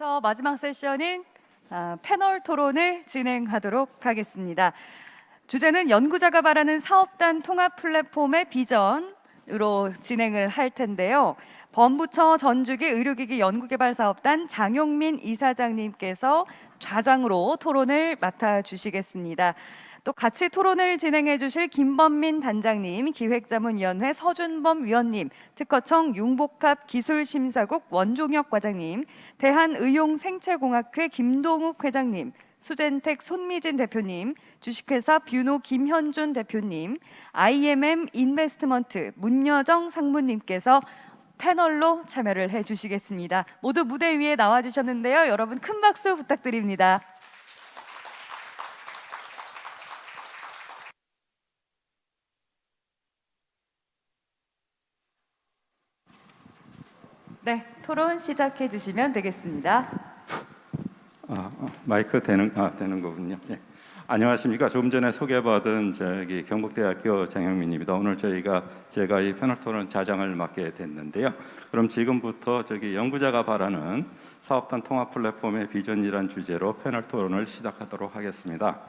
지금부터 마지막 세션인 패널 토론을 진행하도록 하겠습니다. 주제는 연구자가 바라는 사업단 통합 플랫폼의 비전으로 진행을 할 텐데요. 범부처 전주기 의료기기 연구개발사업단 장용민 이사장님께서 좌장으로 토론을 맡아주시겠습니다. 또 같이 토론을 진행해 주실 김범민 단장님, 기획자문위원회 서준범 위원님, 특허청 융복합 기술심사국 원종혁 과장님, 대한의용생체공학회 김동욱 회장님, 수젠텍 손미진 대표님, 주식회사 뷰노 김현준 대표님, IMM 인베스트먼트 문여정 상무님께서 패널로 참여를 해주시겠습니다. 모두 무대 위에 나와주셨는데요. 여러분 큰 박수 부탁드립니다. 네, 토론 시작해 주시면 되겠습니다. 마이크 되는 거군요. 네. 안녕하십니까. 조금 전에 소개받은 경북대학교 장영민입니다. 오늘 제가 이 패널 토론 자장을 맡게 됐는데요. 그럼 지금부터 연구자가 바라는 사업단 통합 플랫폼의 비전이란 주제로 패널 토론을 시작하도록 하겠습니다.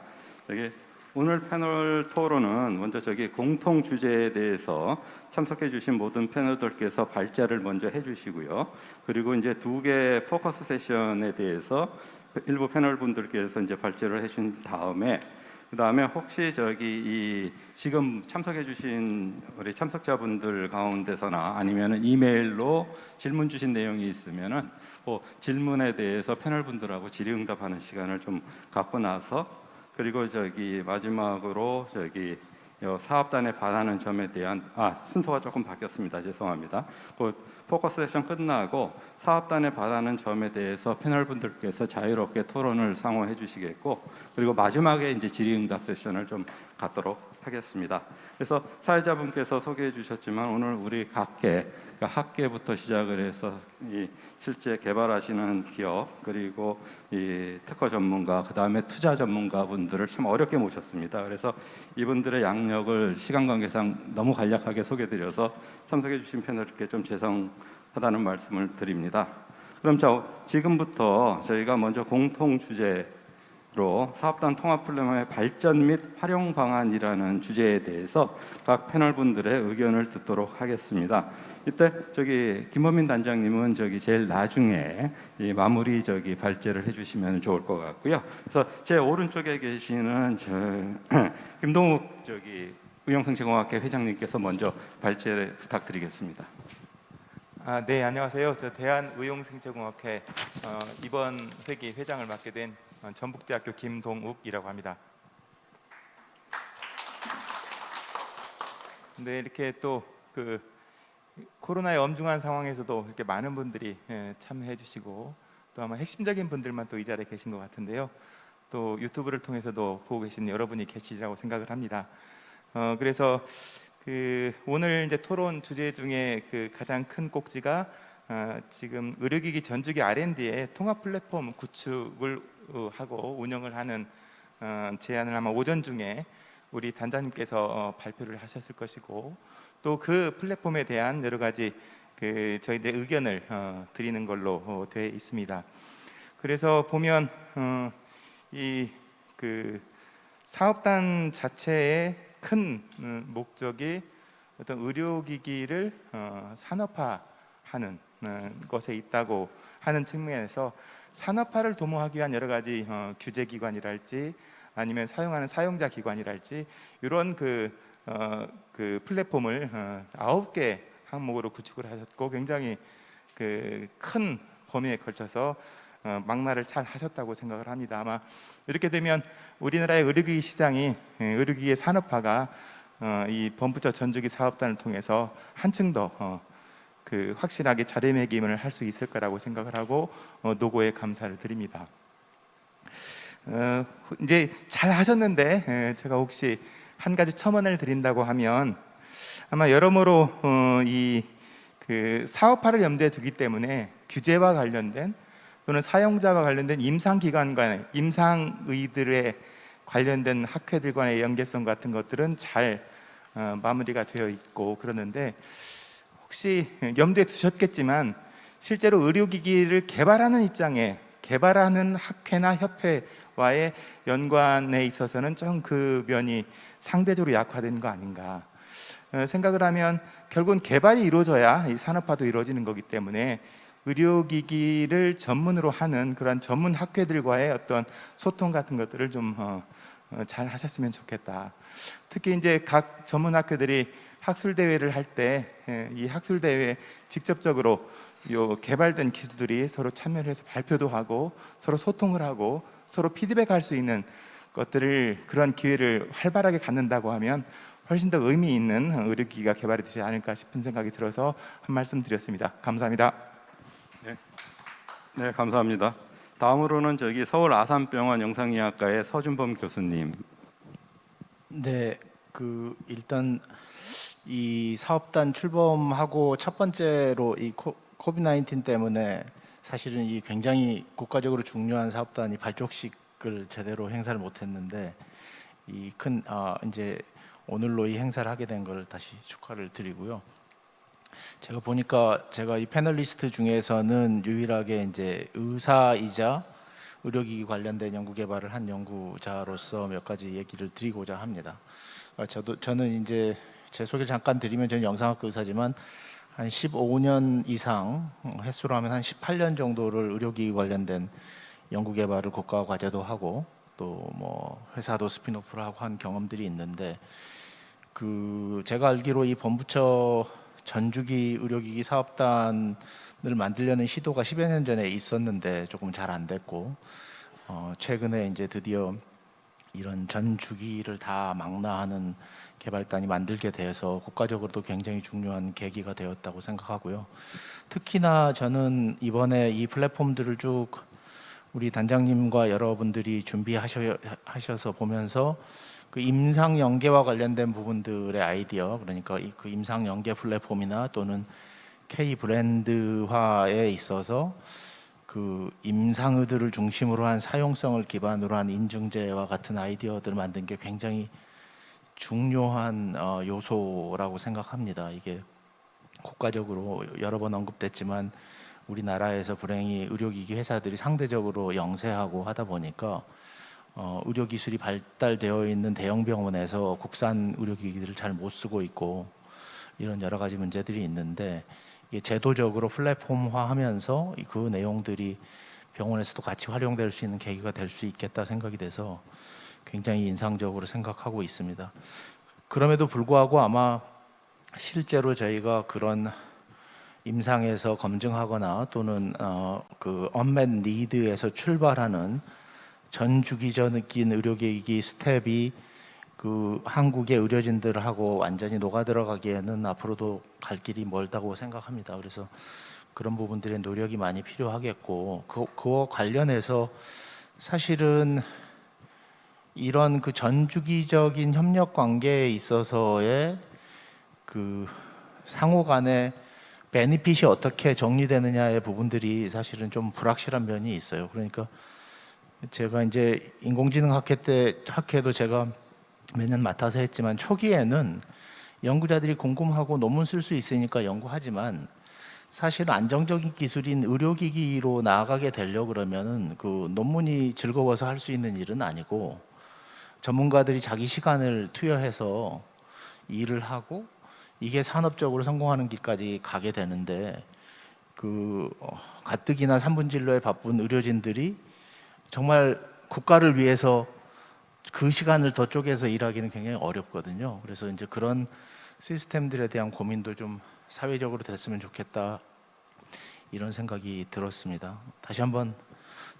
오늘 패널 토론은 먼저 공통 주제에 대해서 참석해 주신 모든 패널들께서 발제를 먼저 해주시고요. 그리고 이제 2개 포커스 세션에 대해서 일부 패널 분들께서 이제 발제를 해주신 다음에 그다음에 혹시 지금 참석해 주신 우리 참석자분들 가운데서나 아니면은 이메일로 질문 주신 내용이 있으면은 그 질문에 대해서 패널 분들하고 질의응답하는 시간을 좀 갖고 나서 그리고 마지막으로 사업단에 바라는 점에 대한 순서가 조금 바뀌었습니다. 죄송합니다. 그 포커스 세션 끝나고 사업단에 바라는 점에 대해서 패널 분들께서 자유롭게 토론을 상호해 주시겠고 그리고 마지막에 이제 질의응답 세션을 좀 갖도록 하겠습니다. 그래서 사회자분께서 소개해 주셨지만 오늘 우리 각계 학계부터 시작을 해서 실제 개발하시는 기업 그리고 이 특허 전문가 그다음에 투자 전문가 분들을 참 어렵게 모셨습니다. 그래서 이분들의 양력을 시간 관계상 너무 간략하게 소개드려서 참석해 주신 패널께 좀 죄송하다는 말씀을 드립니다. 그럼 지금부터 저희가 먼저 공통 주제로 사업단 통합 플랫폼의 발전 및 활용 방안이라는 주제에 대해서 각 패널 분들의 의견을 듣도록 하겠습니다. 이때 김범민 단장님은 제일 나중에 이 마무리 발제를 해주시면 좋을 것 같고요. 그래서 제 오른쪽에 계시는 김동욱 의용생체공학회 회장님께서 먼저 발제를 부탁드리겠습니다. 네, 안녕하세요. 저 대한의용생체공학회 이번 회기 회장을 맡게 된 전북대학교 김동욱이라고 합니다. 네, 이렇게 또 코로나의 엄중한 상황에서도 이렇게 많은 분들이 참여해 주시고 또 아마 핵심적인 분들만 또 이 자리에 계신 것 같은데요. 또 유튜브를 통해서도 보고 계신 여러분이 계시리라고 생각을 합니다. 그래서 오늘 이제 토론 주제 중에 가장 큰 꼭지가 지금 의료기기 전주기 R&D의 통합 플랫폼 구축을 하고 운영을 하는 제안을 아마 오전 중에 우리 단장님께서 발표를 하셨을 것이고 또 그 플랫폼에 대한 여러 가지 저희들의 의견을 드리는 걸로 되어 있습니다. 그래서 보면 이 사업단 자체의 큰 목적이 어떤 의료기기를 산업화하는 것에 있다고 하는 측면에서 산업화를 도모하기 위한 여러 가지 규제기관이랄지 아니면 사용하는 사용자 기관이랄지 이런 플랫폼을 9개 항목으로 구축을 하셨고 굉장히 큰 범위에 걸쳐서 망라를 잘 하셨다고 생각을 합니다. 아마 이렇게 되면 우리나라의 의료기기 시장이 의료기기의 산업화가 이 범부처 전주기 사업단을 통해서 한층 더 확실하게 자리매김을 할 수 있을 거라고 생각을 하고 노고에 감사를 드립니다. 이제 잘 하셨는데 제가 혹시 한 가지 첨언을 드린다고 하면 아마 여러모로 이 사업화를 염두에 두기 때문에 규제와 관련된 또는 사용자와 관련된 임상기관과 임상의들의 관련된 학회들 간의 연계성 같은 것들은 잘 마무리가 되어 있고 그러는데 혹시 염두에 두셨겠지만 실제로 의료기기를 개발하는 입장에 개발하는 학회나 협회와의 연관에 있어서는 좀 그 면이 상대적으로 약화된 거 아닌가 생각을 하면, 결국은 개발이 이루어져야 이 산업화도 이루어지는 거기 때문에 의료기기를 전문으로 하는 그런 전문 학회들과의 어떤 소통 같은 것들을 좀 잘 하셨으면 좋겠다. 특히 이제 각 전문 학회들이 학술 대회를 할 때 이 학술 대회에 직접적으로 요 개발된 기술들이 서로 참여를 해서 발표도 하고 서로 소통을 하고 서로 피드백할 수 있는 것들을, 그런 기회를 활발하게 갖는다고 하면 훨씬 더 의미 있는 의료기기가 개발이 되지 않을까 싶은 생각이 들어서 한 말씀 드렸습니다. 감사합니다. 네, 감사합니다. 다음으로는 서울 아산병원 영상의학과의 서준범 교수님. 네, 일단 이 사업단 출범하고 첫 번째로 이 코비드-19 때문에 사실은 이 굉장히 국가적으로 중요한 사업단이 발족식을 제대로 행사를 못했는데, 이 큰 이제 오늘로 이 행사를 하게 된 걸 다시 축하를 드리고요. 제가 보니까 제가 이 패널리스트 중에서는 유일하게 이제 의사이자 의료기기 관련된 연구 개발을 한 연구자로서 몇 가지 얘기를 드리고자 합니다. 저는 이제 제 소개를 잠깐 드리면, 저는 영상학과 의사지만 한 15년 이상, 횟수로 하면 한 18년 정도를 의료기기 관련된 연구 개발을 국가 과제도 하고 또 뭐 회사도 스핀오프를 하고 한 경험들이 있는데, 제가 알기로 이 본부처 전주기 의료기기 사업단을 만들려는 시도가 10여 년 전에 있었는데 조금 잘 안 됐고, 최근에 이제 드디어 이런 전주기를 다 망라하는 개발단이 만들게 돼서 국가적으로도 굉장히 중요한 계기가 되었다고 생각하고요. 특히나 저는 이번에 이 플랫폼들을 쭉 우리 단장님과 여러분들이 준비하셔서 보면서 그 임상 연계와 관련된 부분들의 아이디어, 그러니까 그 임상 연계 플랫폼이나 또는 K 브랜드화에 있어서 그 임상의들을 중심으로 한 사용성을 기반으로 한 인증제와 같은 아이디어들을 만든 게 굉장히 중요한 요소라고 생각합니다. 이게 국가적으로 여러 번 언급됐지만 우리나라에서 불행히 의료기기 회사들이 상대적으로 영세하고 하다 보니까 의료기술이 발달되어 있는 대형 병원에서 국산 의료기기들을 잘 못 쓰고 있고, 이런 여러 가지 문제들이 있는데, 이게 제도적으로 플랫폼화하면서 그 내용들이 병원에서도 같이 활용될 수 있는 계기가 될 수 있겠다 생각이 돼서 굉장히 인상적으로 생각하고 있습니다. 그럼에도 불구하고 아마 실제로 저희가 그런 임상에서 검증하거나 또는 그 언맷 니드에서 출발하는 전주기적인 의료기기 스텝이 그 한국의 의료진들하고 완전히 녹아 들어가기에는 앞으로도 갈 길이 멀다고 생각합니다. 그래서 그런 부분들의 노력이 많이 필요하겠고, 그와 관련해서 사실은 이런 그 전주기적인 협력 관계에 있어서의 그 상호 간의 베니핏이 어떻게 정리되느냐의 부분들이 사실은 좀 불확실한 면이 있어요. 그러니까 제가 이제 인공지능 학회도 제가 몇 년 맡아서 했지만, 초기에는 연구자들이 궁금하고 논문 쓸 수 있으니까 연구하지만, 사실 안정적인 기술인 의료기기로 나아가게 되려 그러면은 그 논문이 즐거워서 할 수 있는 일은 아니고, 전문가들이 자기 시간을 투여해서 일을 하고 이게 산업적으로 성공하는 길까지 가게 되는데, 가뜩이나 3분진로에 바쁜 의료진들이 정말 국가를 위해서 그 시간을 더 쪼개서 일하기는 굉장히 어렵거든요. 그래서 이제 그런 시스템들에 대한 고민도 좀 사회적으로 됐으면 좋겠다, 이런 생각이 들었습니다. 다시 한번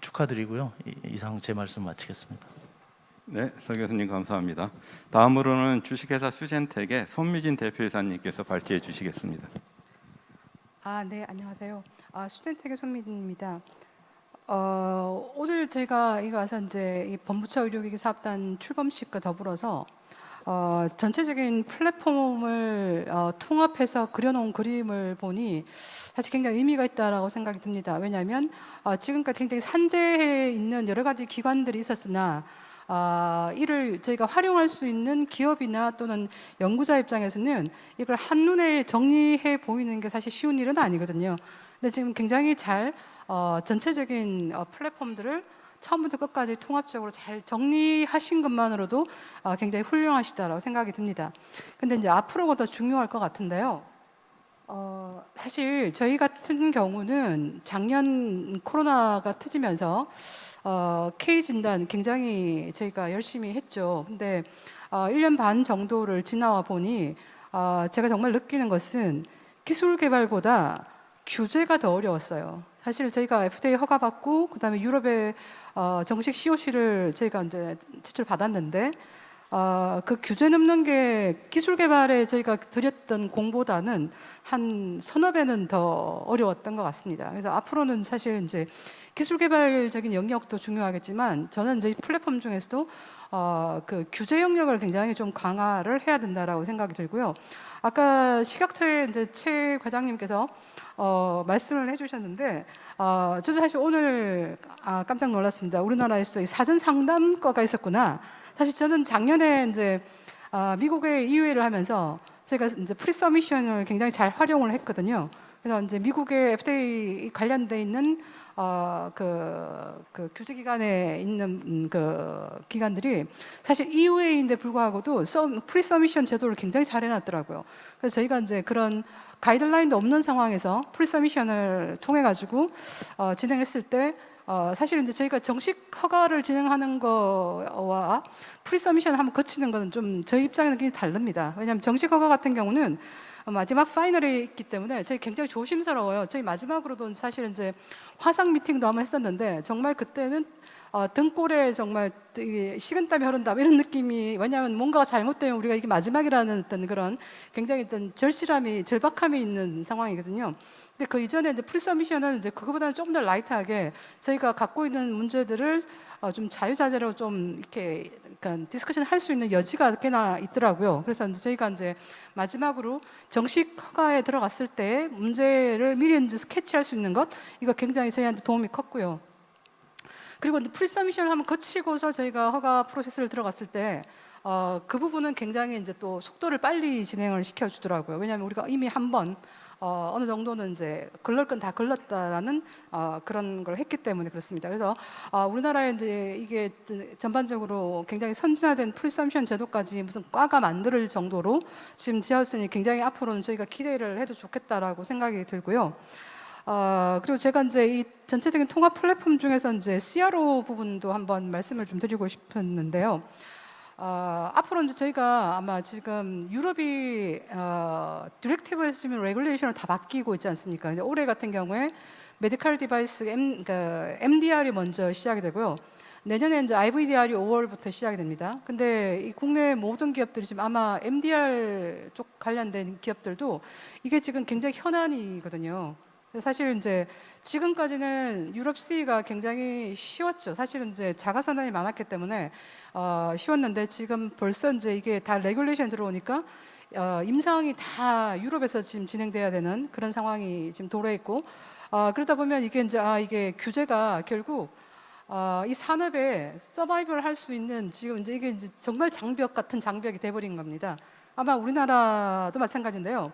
축하드리고요. 이상 제 말씀 마치겠습니다. 네, 서 교수님 감사합니다. 다음으로는 주식회사 수젠텍의 손미진 대표이사님께서 발제해 주시겠습니다. 네, 안녕하세요. 수젠텍의 손민입니다. 오늘 제가 이거 와서 이제 이 본부처 의료기기 사업단 출범식과 더불어서 전체적인 플랫폼을 통합해서 그려놓은 그림을 보니 사실 굉장히 의미가 있다라고 생각이 듭니다. 왜냐하면 지금까지 굉장히 산재해 있는 여러 가지 기관들이 있었으나 이를 저희가 활용할 수 있는 기업이나 또는 연구자 입장에서는 이걸 한눈에 정리해 보이는 게 사실 쉬운 일은 아니거든요. 근데 지금 굉장히 잘 전체적인 플랫폼들을 처음부터 끝까지 통합적으로 잘 정리하신 것만으로도 굉장히 훌륭하시다라고 생각이 듭니다. 근데 이제 앞으로가 더 중요할 것 같은데요. 사실 저희 같은 경우는 작년 코로나가 터지면서 K 진단 굉장히 저희가 열심히 했죠. 근데 1년 반 정도를 지나와 보니 제가 정말 느끼는 것은 기술 개발보다 규제가 더 어려웠어요. 사실 저희가 FDA 허가받고 그다음에 유럽의 정식 COC를 저희가 이제 제출 받았는데 그 규제 넘는 게 기술 개발에 저희가 드렸던 공보다는 한 서너 배는 더 어려웠던 것 같습니다. 그래서 앞으로는 사실 이제 기술 개발적인 영역도 중요하겠지만 저는 이제 이 플랫폼 중에서도 그 규제 영역을 굉장히 좀 강화를 해야 된다라고 생각이 들고요. 아까 시각처에 이제 최 과장님께서 말씀을 해주셨는데 저도 사실 오늘 깜짝 놀랐습니다. 우리나라에서도 이 사전 상담과가 있었구나. 사실 저는 작년에 이제 미국의 EUA를 하면서 제가 이제 프리서미션을 굉장히 잘 활용을 했거든요. 그래서 이제 미국의 FDA 관련돼 있는 그 규제기관에 있는 그 기관들이 사실 EUA인데 불구하고도 프리서미션 제도를 굉장히 잘 해놨더라고요. 그래서 저희가 이제 그런 가이드라인도 없는 상황에서 프리서미션을 통해 가지고 진행했을 때 사실 이제 저희가 정식 허가를 진행하는 거와 프리서미션 한번 거치는 거는 좀 저희 입장에는 굉장히 다릅니다. 왜냐하면 정식 허가 같은 경우는 마지막 파이널이 있기 때문에 저희 굉장히 조심스러워요. 저희 마지막으로도 사실 이제 화상 미팅도 한번 했었는데 정말 그때는 등골에 정말 식은땀이 흐른다 이런 느낌이, 왜냐하면 뭔가가 잘못되면 우리가 이게 마지막이라는 어떤 그런 굉장히 어떤 절실함이 절박함이 있는 상황이거든요. 근데 그 이전에 이제 프리서미션은 이제 그거보다는 조금 더 라이트하게 저희가 갖고 있는 문제들을 좀 자유자재로 좀 이렇게 그러니까 디스커션 할 수 있는 여지가 꽤나 있더라고요. 그래서 이제 저희가 이제 마지막으로 정식 허가에 들어갔을 때 문제를 미리 이제 스케치할 수 있는 것, 이거 굉장히 저희한테 도움이 컸고요. 그리고 프리서미션을 한번 거치고서 저희가 허가 프로세스를 들어갔을 때 그 부분은 굉장히 이제 또 속도를 빨리 진행을 시켜주더라고요. 왜냐하면 우리가 이미 한번 어느 정도는 이제 걸릴 건 다 걸렸다라는 그런 걸 했기 때문에 그렇습니다. 그래서 우리나라에 이제 이게 전반적으로 굉장히 선진화된 프리썸션 제도까지 무슨 과가 만들 정도로 지금 되었으니 굉장히 앞으로는 저희가 기대를 해도 좋겠다라고 생각이 들고요. 그리고 제가 이제 이 전체적인 통합 플랫폼 중에서 이제 CRO 부분도 한번 말씀을 좀 드리고 싶었는데요. 앞으로 이제 저희가 아마 지금 유럽이 디렉티브에서 지금 레귤레이션을 다 바뀌고 있지 않습니까? 근데 올해 같은 경우에 메디컬 디바이스 MDR이 먼저 시작이 되고요. 내년에 이제 IVDR이 5월부터 시작이 됩니다. 근데 이 국내 모든 기업들이 지금 아마 MDR 쪽 관련된 기업들도 이게 지금 굉장히 현안이거든요. 사실 이제 지금까지는 유럽 CE가 굉장히 쉬웠죠. 사실은 이제 자가선언이 많았기 때문에 쉬웠는데 지금 벌써 이제 이게 다 레귤레이션 들어오니까 임상이 다 유럽에서 지금 진행돼야 되는 그런 상황이 지금 도래해 있고 그러다 보면 이게 이제 이게 규제가 결국 이 산업에 서바이벌 할 수 있는 지금 이제 이게 이제 정말 장벽 같은 장벽이 돼버린 겁니다. 아마 우리나라도 마찬가지인데요.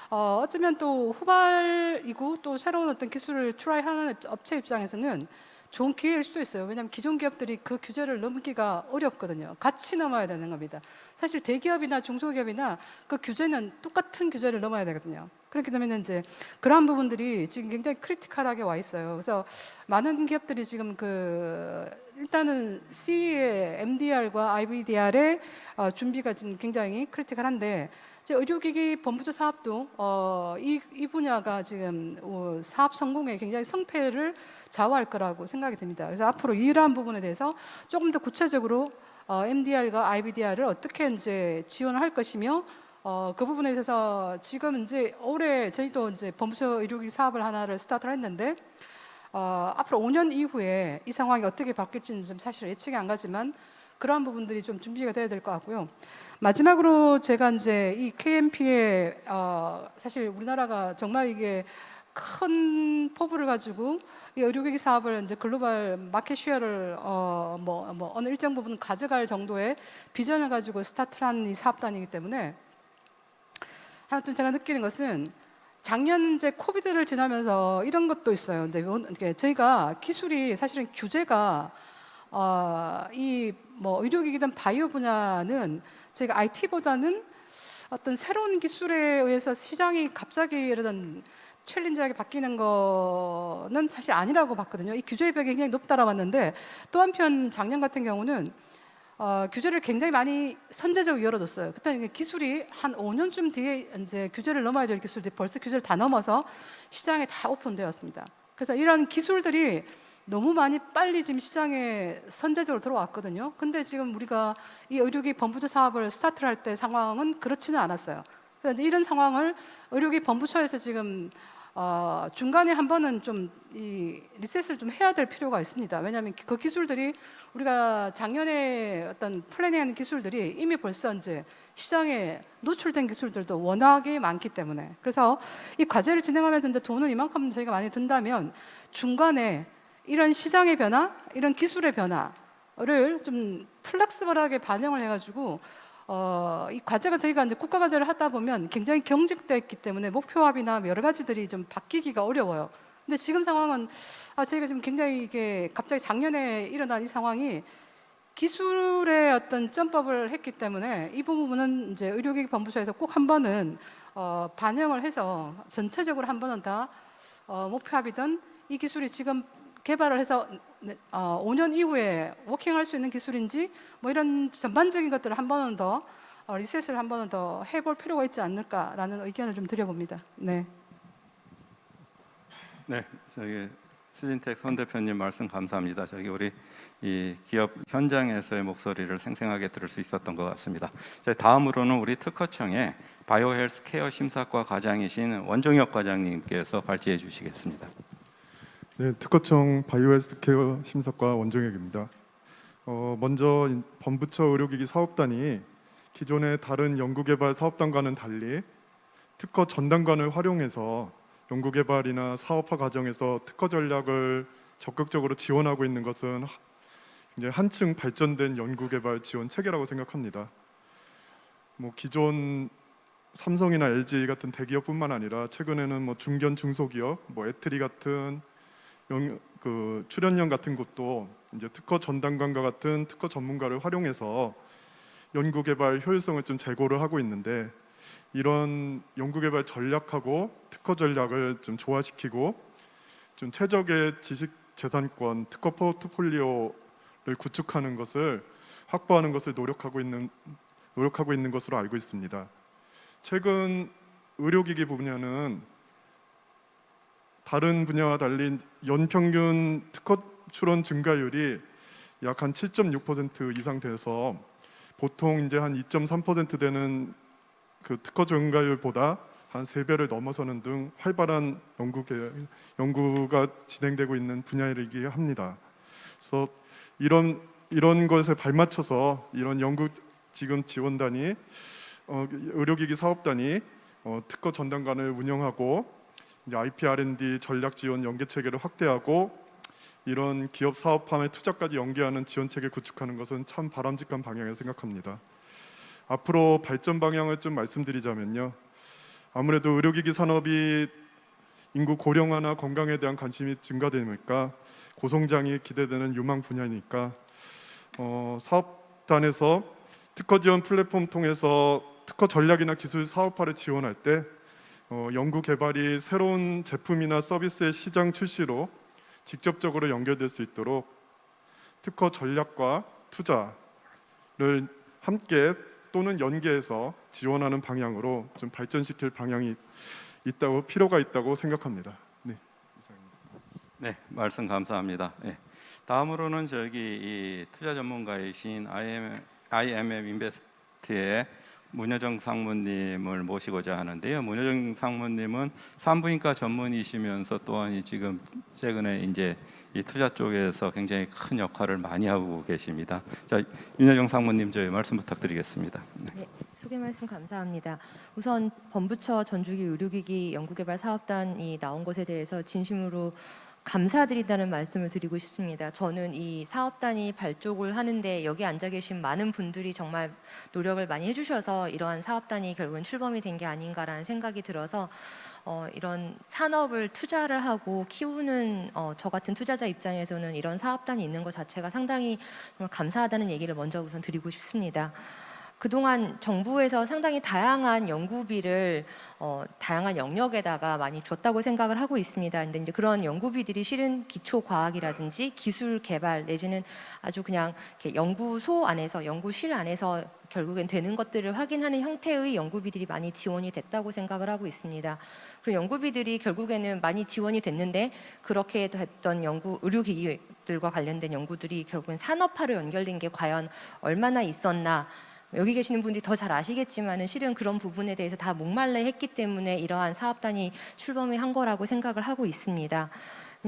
어쩌면 또 후발이고 또 새로운 어떤 기술을 트라이하는 업체 입장에서는 좋은 기회일 수도 있어요. 왜냐하면 기존 기업들이 그 규제를 넘기가 어렵거든요. 같이 넘어야 되는 겁니다. 사실 대기업이나 중소기업이나 그 규제는 똑같은 규제를 넘어야 되거든요. 그렇기 때문에 이제 그러한 부분들이 지금 굉장히 크리티컬하게 와 있어요. 그래서 많은 기업들이 지금 일단은 CE의 MDR과 IVDR의 준비가 지금 굉장히 크리티컬한데 이제 의료기기 본부조 사업도 이 분야가 지금 사업 성공에 굉장히 성패를 좌우할 거라고 생각이 듭니다. 그래서 앞으로 이러한 부분에 대해서 조금 더 구체적으로 MDR과 IVDR을 어떻게 이제 지원할 것이며 그 부분에 대해서 지금 이제 올해 저희도 이제 본부조 의료기기 사업을 하나를 스타트를 했는데 앞으로 5년 이후에 이 상황이 어떻게 바뀔지는 좀 사실 예측이 안 가지만 그러한 부분들이 좀 준비가 돼야 될 것 같고요. 마지막으로 제가 이제 이 KMP에 사실 우리나라가 정말 이게 큰 포부를 가지고 이 의료기기 사업을 이제 글로벌 마켓 쉐어를 어느 일정 부분 가져갈 정도의 비전을 가지고 스타트한 이 사업단이기 때문에 하여튼 제가 느끼는 것은 작년 이제 코비드를 지나면서 이런 것도 있어요. 근데 이게 저희가 기술이 사실은 규제가 이 뭐 의료기기든 바이오 분야는 저희가 IT보다는 어떤 새로운 기술에 의해서 시장이 갑자기 이런 챌린저하게 바뀌는 거는 사실 아니라고 봤거든요. 이 규제의 벽이 굉장히 높다라고 봤는데 또 한편 작년 같은 경우는 규제를 굉장히 많이 선제적으로 열어뒀어요. 그때 이게 기술이 한 5년쯤 뒤에 이제 규제를 넘어야 될 기술들이 벌써 규제를 다 넘어서 시장에 다 오픈되었습니다. 그래서 이런 기술들이 너무 많이 빨리 지금 시장에 선제적으로 들어왔거든요. 근데 지금 우리가 이 의료기 본부조 사업을 스타트를 할 때 상황은 그렇지는 않았어요. 그래서 이제 이런 상황을 의료기 본부처에서 지금 중간에 한 번은 좀 이 리셋을 좀 해야 될 필요가 있습니다. 왜냐하면 그 기술들이 우리가 작년에 어떤 플래닝하는 기술들이 이미 벌써 이제 시장에 노출된 기술들도 워낙에 많기 때문에 그래서 이 과제를 진행하면서 이제 돈을 이만큼 저희가 많이 든다면 중간에 이런 시장의 변화, 이런 기술의 변화를 좀 플렉스블하게 반영을 해가지고 이 과제가 저희가 이제 국가 과제를 하다 보면 굉장히 경직되어 있기 때문에 목표합이나 여러 가지들이 좀 바뀌기가 어려워요. 근데 지금 상황은 저희가 지금 굉장히 이게 갑자기 작년에 일어난 이 상황이 기술의 어떤 점법을 했기 때문에 이 부분은 이제 의료기기 본부처에서 꼭 한 번은 반영을 해서 전체적으로 한 번은 다 목표합이든 이 기술이 지금 개발을 해서 5년 이후에 워킹할 수 있는 기술인지 뭐 이런 전반적인 것들을 한 번은 더 리셋을 한 번은 더 해볼 필요가 있지 않을까라는 의견을 좀 드려봅니다. 네. 네, 저기 수진택 손 대표님 말씀 감사합니다. 저기 우리 이 기업 현장에서의 목소리를 생생하게 들을 수 있었던 것 같습니다. 다음으로는 우리 특허청의 바이오헬스케어 심사과 과장이신 원종혁 과장님께서 발제해 주시겠습니다. 네, 특허청 바이오헬스케어 심사과 원종혁입니다. 먼저 본부처 의료기기 사업단이 기존의 다른 연구개발 사업단과는 달리 특허 전담관을 활용해서 연구개발이나 사업화 과정에서 특허 전략을 적극적으로 지원하고 있는 것은 이제 한층 발전된 연구개발 지원 체계라고 생각합니다. 뭐 기존 삼성이나 LG 같은 대기업뿐만 아니라 최근에는 뭐 중견 중소기업, 뭐 애트리 같은 출연연 같은 곳도 이제 특허 전담관과 같은 특허 전문가를 활용해서 연구개발 효율성을 좀 제고를 하고 있는데 이런 연구개발 전략하고 특허 전략을 좀 조화시키고 좀 최적의 지식 재산권 특허 포트폴리오를 구축하는 것을 확보하는 것을 노력하고 있는 것으로 알고 있습니다. 최근 의료기기 분야는 다른 분야와 달리 연평균 특허 출원 증가율이 약 한 7.6% 이상 돼서 보통 이제 한 2.3% 되는 그 특허 증가율보다 한 3배를 넘어서는 등 활발한 연구가 진행되고 있는 분야이기 합니다. 그래서 이런 것에 발맞춰서 이런 연구 지금 지원단이 의료기기 사업단이 특허 전담관을 운영하고 이제 IP R&D 전략 지원 연계 체계를 확대하고 이런 기업 사업함의 투자까지 연계하는 지원 체계 구축하는 것은 참 바람직한 방향이라고 생각합니다. 앞으로 발전 방향을 좀 말씀드리자면요. 아무래도 의료기기 산업이 인구 고령화나 건강에 대한 관심이 증가되니까 고성장이 기대되는 유망 분야니까 사업단에서 특허 지원 플랫폼 통해서 특허 전략이나 기술 사업화를 지원할 때 연구 개발이 새로운 제품이나 서비스의 시장 출시로 직접적으로 연결될 수 있도록 특허 전략과 투자를 함께 또는 연계해서 지원하는 방향으로 좀 발전시킬 방향이 필요가 있다고 생각합니다. 네, 이상입니다. 네, 말씀 감사합니다. 네. 다음으로는 저기 이 투자 전문가이신 IMM 인베스트의 문여정 상무님을 모시고자 하는데요. 문여정 상무님은 산부인과 전문이시면서 또한 지금 최근에 이제 이 투자 쪽에서 굉장히 큰 역할을 많이 하고 계십니다. 자, 문여정 상무님 저희 말씀 부탁드리겠습니다. 네, 소개 말씀 감사합니다. 우선 본부처 전주기 의료기기 연구개발 사업단이 나온 것에 대해서 진심으로 감사드린다는 말씀을 드리고 싶습니다. 저는 이 사업단이 발족을 하는데 여기 앉아 계신 많은 분들이 정말 노력을 많이 해주셔서 이러한 사업단이 결국은 출범이 된 게 아닌가라는 생각이 들어서 이런 산업을 투자를 하고 키우는 저 같은 투자자 입장에서는 이런 사업단이 있는 것 자체가 상당히 정말 감사하다는 얘기를 먼저 우선 드리고 싶습니다. 그동안 정부에서 상당히 다양한 연구비를 다양한 영역에다가 많이 줬다고 생각을 하고 있습니다. 근데 이제 그런 연구비들이 실은 기초 과학이라든지 기술 개발 내지는 아주 그냥 이렇게 연구소 안에서 연구실 안에서 결국엔 되는 것들을 확인하는 형태의 연구비들이 많이 지원이 됐다고 생각을 하고 있습니다. 그리고 연구비들이 결국에는 많이 지원이 됐는데 그렇게 됐던 의료기기들과 관련된 연구들이 결국엔 산업화로 연결된 게 과연 얼마나 있었나. 여기 계시는 분들이 더 잘 아시겠지만은 실은 그런 부분에 대해서 다 목말라 했기 때문에 이러한 사업단이 출범을 한 거라고 생각을 하고 있습니다.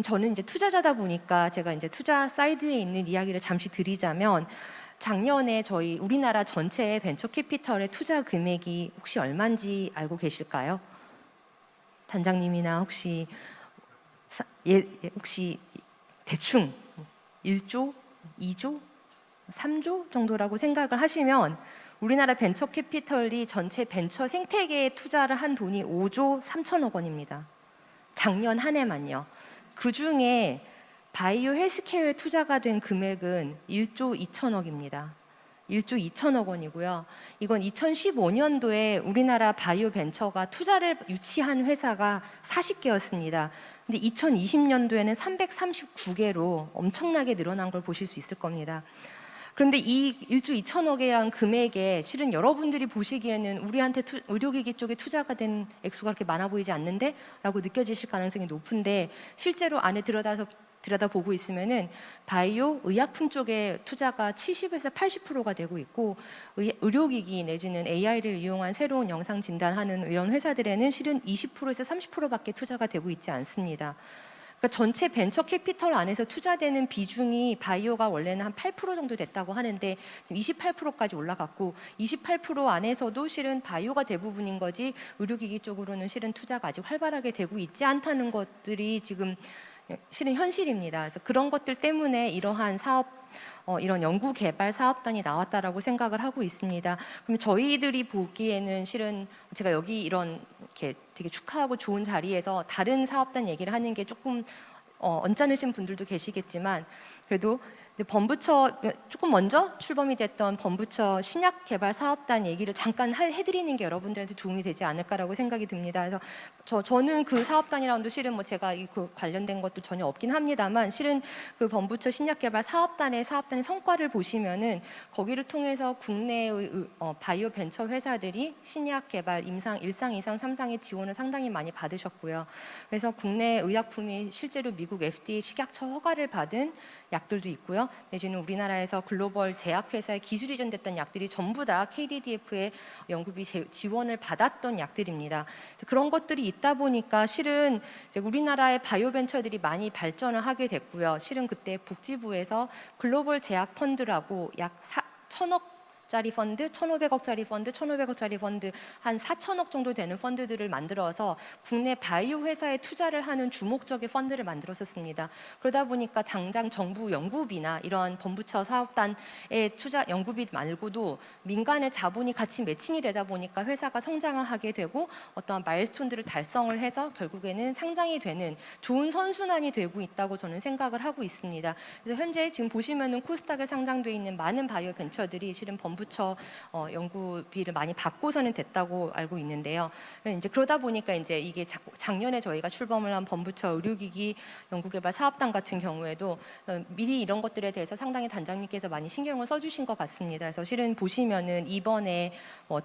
저는 이제 투자자다 보니까 제가 이제 투자 사이드에 있는 이야기를 잠시 드리자면 작년에 저희 우리나라 전체 벤처 캐피털의 투자 금액이 혹시 얼마인지 알고 계실까요? 단장님이나 혹시 혹시 대충 1조, 2조, 3조 정도라고 생각을 하시면 우리나라 벤처 캐피털이 전체 벤처 생태계에 투자를 한 돈이 5조 3천억 원입니다. 작년 한 해만요. 그중에 바이오 헬스케어에 투자가 된 금액은 1조 2천억입니다. 1조 2천억 원이고요. 이건 2015년도에 우리나라 바이오 벤처가 투자를 유치한 회사가 40개였습니다. 근데 2020년도에는 339개로 엄청나게 늘어난 걸 보실 수 있을 겁니다. 그런데 이 1조 2천억이라는 금액에 실은 여러분들이 보시기에는 우리한테 의료기기 쪽에 투자가 된 액수가 그렇게 많아 보이지 않는데? 라고 느껴지실 가능성이 높은데 실제로 안에 들여다보고 있으면은 바이오 의약품 쪽에 투자가 70에서 80%가 되고 있고 의료기기 내지는 AI를 이용한 새로운 영상 진단하는 이런 회사들에는 실은 20%에서 30%밖에 투자가 되고 있지 않습니다. 그러니까 전체 벤처 캐피털 안에서 투자되는 비중이 바이오가 원래는 한 8% 정도 됐다고 하는데 지금 28%까지 올라갔고 28% 안에서도 실은 바이오가 대부분인 거지 의료기기 쪽으로는 실은 투자가 아직 활발하게 되고 있지 않다는 것들이 지금 실은 현실입니다. 그래서 그런 것들 때문에 이러한 이런 연구 개발 사업단이 나왔다라고 생각을 하고 있습니다. 그럼 저희들이 보기에는 실은 제가 여기 이런 이렇게 되게 축하하고 좋은 자리에서 다른 사업단 얘기를 하는 게 조금 언짢으신 분들도 계시겠지만 그래도 범부처 조금 먼저 출범이 됐던 범부처 신약개발 사업단 얘기를 잠깐 해드리는 게 여러분들한테 도움이 되지 않을까라고 생각이 듭니다. 그래서 저는 그 사업단이랑도 실은 뭐 제가 그 관련된 것도 전혀 없긴 합니다만 실은 그 범부처 신약개발 사업단의 성과를 보시면은 거기를 통해서 국내의 바이오 벤처 회사들이 신약개발 일상, 이상, 3상의 지원을 상당히 많이 받으셨고요. 그래서 국내 의약품이 실제로 미국 FDA 식약처 허가를 받은 약들도 있고요. 내지는 우리나라에서 글로벌 제약회사에 기술 이전됐던 약들이 전부 다 KDDF의 연구비 지원을 받았던 약들입니다. 그런 것들이 있다 보니까 실은 이제 우리나라의 바이오 벤처들이 많이 발전을 하게 됐고요. 실은 그때 복지부에서 글로벌 제약 펀드라고 약 1,000억짜리 펀드, 1,500억짜리 펀드, 1,500억짜리 펀드 한 4천억 정도 되는 펀드들을 만들어서 국내 바이오 회사에 투자를 하는 주목적인 펀드를 만들었었습니다. 그러다 보니까 당장 정부 연구비나 이런 범부처 사업단의 투자 연구비 말고도 민간의 자본이 같이 매칭이 되다 보니까 회사가 성장을 하게 되고 어떠한 마일스톤들을 달성을 해서 결국에는 상장이 되는 좋은 선순환이 되고 있다고 저는 생각을 하고 있습니다. 그래서 현재 지금 보시면은 코스닥에 상장돼 있는 많은 바이오 벤처들이 실은 범부처 연구비를 많이 받고서는 됐다고 알고 있는데요. 이제 그러다 보니까 이제 이게 작년에 저희가 출범을 한 범부처 의료기기 연구개발 사업단 같은 경우에도 미리 이런 것들에 대해서 상당히 단장님께서 많이 신경을 써주신 것 같습니다. 그래서 실은 보시면은 이번에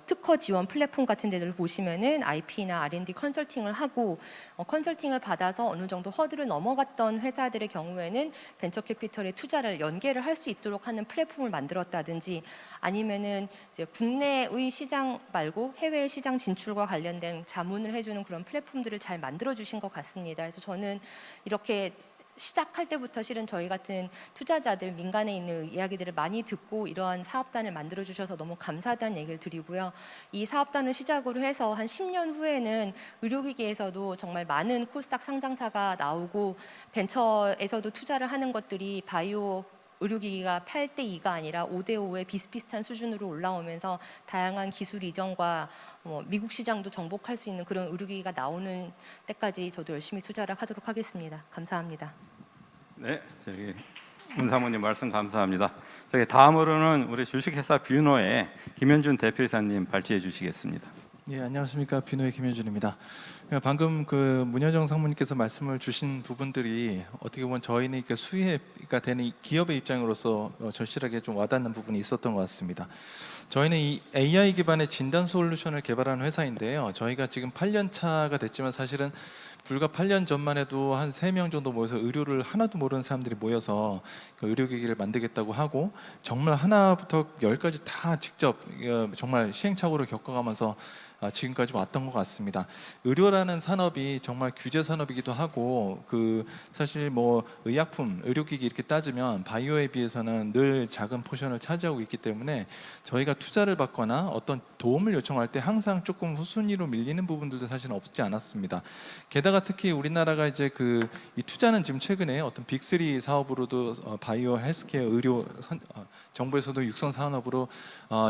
특허 지원 플랫폼 같은 데들 보시면은 IP나 R&D 컨설팅을 하고 컨설팅을 받아서 어느 정도 허들을 넘어갔던 회사들의 경우에는 벤처 캐피털의 투자를 연계를 할 수 있도록 하는 플랫폼을 만들었다든지 아니면은 이제 국내의 시장 말고 해외 시장 진출과 관련된 자문을 해주는 그런 플랫폼들을 잘 만들어 주신 것 같습니다. 그래서 저는 이렇게 시작할 때부터 실은 저희 같은 투자자들 민간에 있는 이야기들을 많이 듣고 이러한 사업단을 만들어 주셔서 너무 감사하다는 얘기를 드리고요. 이 사업단을 시작으로 해서 한 10년 후에는 의료기기에서도 정말 많은 코스닥 상장사가 나오고 벤처에서도 투자를 하는 것들이 바이오 의료기기가 8대 2가 아니라 5대 5의 비슷비슷한 수준으로 올라오면서 다양한 기술 이전과 미국 시장도 정복할 수 있는 그런 의료기기가 나오는 때까지 저도 열심히 투자를 하도록 하겠습니다. 감사합니다. 네, 저기 문 사모님 말씀 감사합니다. 저기 다음으로는 우리 주식회사 뷰노의 김현준 대표이사님 발제해 주시겠습니다. 예, 안녕하십니까. 뷰노의 김현준입니다. 방금 그 문여정 상무님께서 말씀을 주신 부분들이 어떻게 보면 저희는 이렇게 수혜가 되는 이 기업의 입장으로서 절실하게 좀 와닿는 부분이 있었던 것 같습니다. 저희는 이 AI 기반의 진단 솔루션을 개발하는 회사인데요. 저희가 지금 8년 차가 됐지만 사실은 불과 8년 전만 해도 한 3명 정도 모여서 의료를 하나도 모르는 사람들이 모여서 그 의료기기를 만들겠다고 하고 정말 하나부터 10까지 다 직접 정말 시행착오를 겪어가면서 지금까지 왔던 것 같습니다. 의료라는 산업이 정말 규제 산업이기도 하고 그 사실 뭐 의약품, 의료기기 이렇게 따지면 바이오에 비해서는 늘 작은 포션을 차지하고 있기 때문에 저희가 투자를 받거나 어떤 도움을 요청할 때 항상 조금 후순위로 밀리는 부분들도 사실은 없지 않았습니다. 게다가 특히 우리나라가 이제 이 투자는 지금 최근에 어떤 빅3 사업으로도 바이오, 헬스케어, 의료 정부에서도 육성 산업으로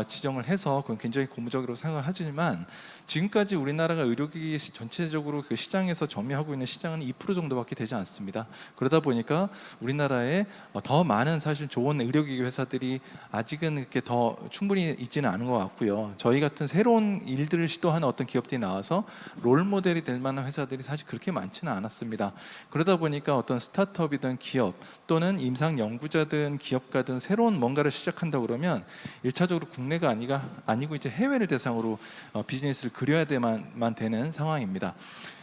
지정을 해서 그건 굉장히 고무적으로 생각을 하지만 지금까지 우리나라가 의료기기 전체적으로 그 시장에서 점유하고 있는 시장은 2% 정도밖에 되지 않습니다. 그러다 보니까 우리나라에 더 많은 사실 좋은 의료기기 회사들이 아직은 이렇게 더 충분히 있지는 않은 것 같고요. 저희 같은 새로운 일들을 시도하는 어떤 기업들이 나와서 롤 모델이 될 만한 회사들이 사실 그렇게 많지는 않았습니다. 그러다 보니까 어떤 스타트업이든 기업 또는 임상 연구자든 기업가든 새로운 뭔가를 시작한다 그러면 1차적으로 국내가 아니고 이제 해외를 대상으로 비즈니스를 그려야 되는 상황입니다.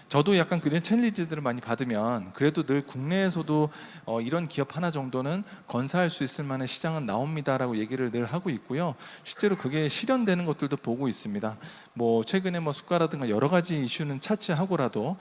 저도 약간 그런 챌린지들을 많이 받으면 그래도 늘 국내에서도 이런 기업 하나 정도는 건사할 수 있을 만한 시장은 나옵니다라고 얘기를 늘 하고 있고요. 실제로 그게 실현되는 것들도 보고 있습니다. 뭐 최근에 뭐 수가라든가 여러 가지 이슈는 차치하고라도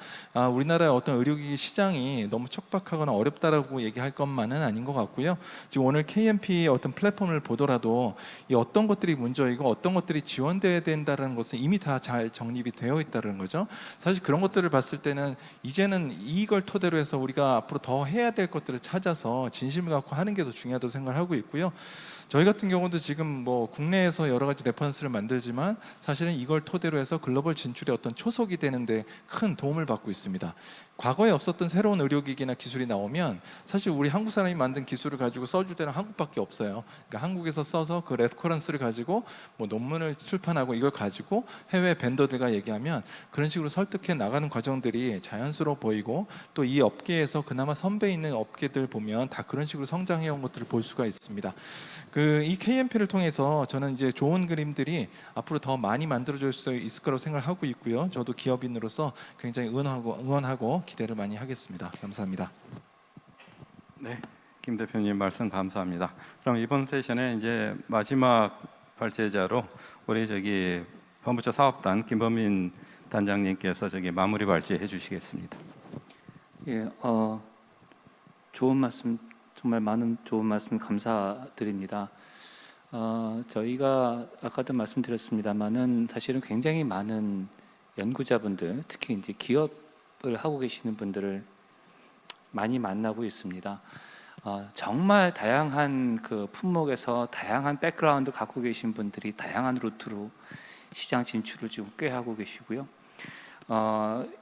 우리나라의 어떤 의료기기 시장이 너무 척박하거나 어렵다라고 얘기할 것만은 아닌 것 같고요. 지금 오늘 KMP의 어떤 플랫폼을 보더라도 이 어떤 것들이 문제이고 어떤 것들이 지원돼야 된다는 것은 이미 다 잘 정립이 되어 있다는 거죠. 사실 그런 것들을 봤을 때는 이제는 이걸 토대로 해서 우리가 앞으로 더 해야 될 것들을 찾아서 진심을 갖고 하는 게 더 중요하다고 생각을 하고 있고요. 저희 같은 경우도 지금 뭐 국내에서 여러 가지 레퍼런스를 만들지만 사실은 이걸 토대로 해서 글로벌 진출의 어떤 초석이 되는데 큰 도움을 받고 있습니다. 과거에 없었던 새로운 의료기기나 기술이 나오면 사실 우리 한국 사람이 만든 기술을 가지고 써줄 때는 한국밖에 없어요. 그러니까 한국에서 써서 그 레퍼런스를 가지고 뭐 논문을 출판하고 이걸 가지고 해외 벤더들과 얘기하면 그런 식으로 설득해 나가는 과정들이 자연스러워 보이고 또 이 업계에서 그나마 선배 있는 업계들 보면 다 그런 식으로 성장해온 것들을 볼 수가 있습니다. 이 KMP를 통해서 저는 이제 좋은 그림들이 앞으로 더 많이 만들어질 수 있을 거라고 생각하고 있고요. 저도 기업인으로서 굉장히 응원하고 기대를 많이 하겠습니다. 감사합니다. 네, 김 대표님 말씀 감사합니다. 그럼 이번 세션에 이제 마지막 발제자로 우리 저기 본부처 사업단 김범민 단장님께서 저기 마무리 발제해 주시겠습니다. 예, 좋은 말씀 정말 많은 좋은 말씀 감사드립니다. 저희가 아까도 말씀드렸습니다만은 사실은 굉장히 많은 연구자분들, 특히 이제 기업을 하고 계시는 분들을 많이 만나고 있습니다. 정말 다양한 그 품목에서 다양한 백그라운드 갖고 계신 분들이 다양한 루트로 시장 진출을 지금 꽤 하고 계시고요.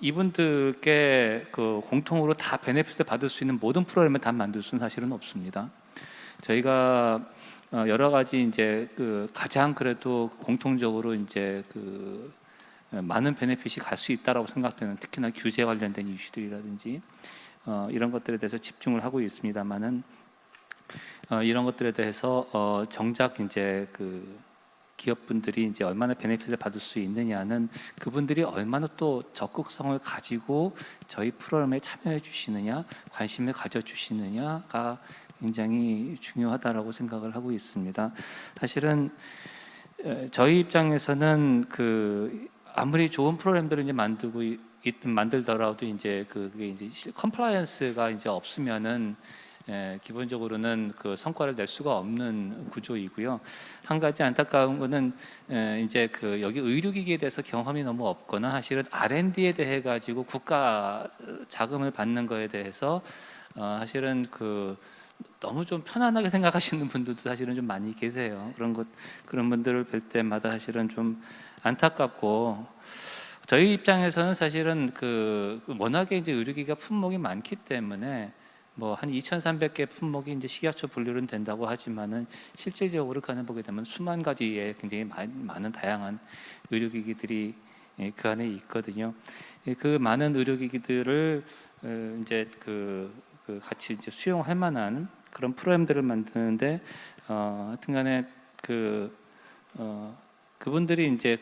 이분들께 그 공통으로 다 베네핏을 받을 수 있는 모든 프로그램을 다 만들 수는 사실은 없습니다. 저희가 여러 가지 이제 그 가장 그래도 공통적으로 이제 그 많은 베네핏이 갈 수 있다라고 생각되는 특히나 규제 관련된 이슈들이라든지 이런 것들에 대해서 집중을 하고 있습니다만은 이런 것들에 대해서 정작 이제 그 기업분들이 이제 얼마나 베네핏을 받을 수 있느냐는 그분들이 얼마나 또 적극성을 가지고 저희 프로그램에 참여해 주시느냐, 관심을 가져 주시느냐가 굉장히 중요하다라고 생각을 하고 있습니다. 사실은 저희 입장에서는 그 아무리 좋은 프로그램들을 이제 만들더라도 이제 그게 이제 컴플라이언스가 이제 없으면은 기본적으로는 그 성과를 낼 수가 없는 구조이고요. 한 가지 안타까운 거는 이제 그 여기 의료기기에 대해서 경험이 너무 없거나 사실은 R&D에 대해 가지고 국가 자금을 받는 거에 대해서 사실은 그 너무 좀 편안하게 생각하시는 분들도 사실은 좀 많이 계세요. 그런 분들을 뵐 때마다 사실은 좀 안타깝고, 저희 입장에서는 사실은 워낙에 이제 의료기기가 품목이 많기 때문에 뭐 한 2,300개 품목이 이제 식약처 분류는 된다고 하지만은 실질적으로 보게 되면 수만 가지의 굉장히 많은 다양한 의료기기들이 그 안에 있거든요. 그 많은 의료기기들을 이제 같이 이제 수용할 만한 그런 프로그램들을 만드는데 하여튼간에 그분들이 이제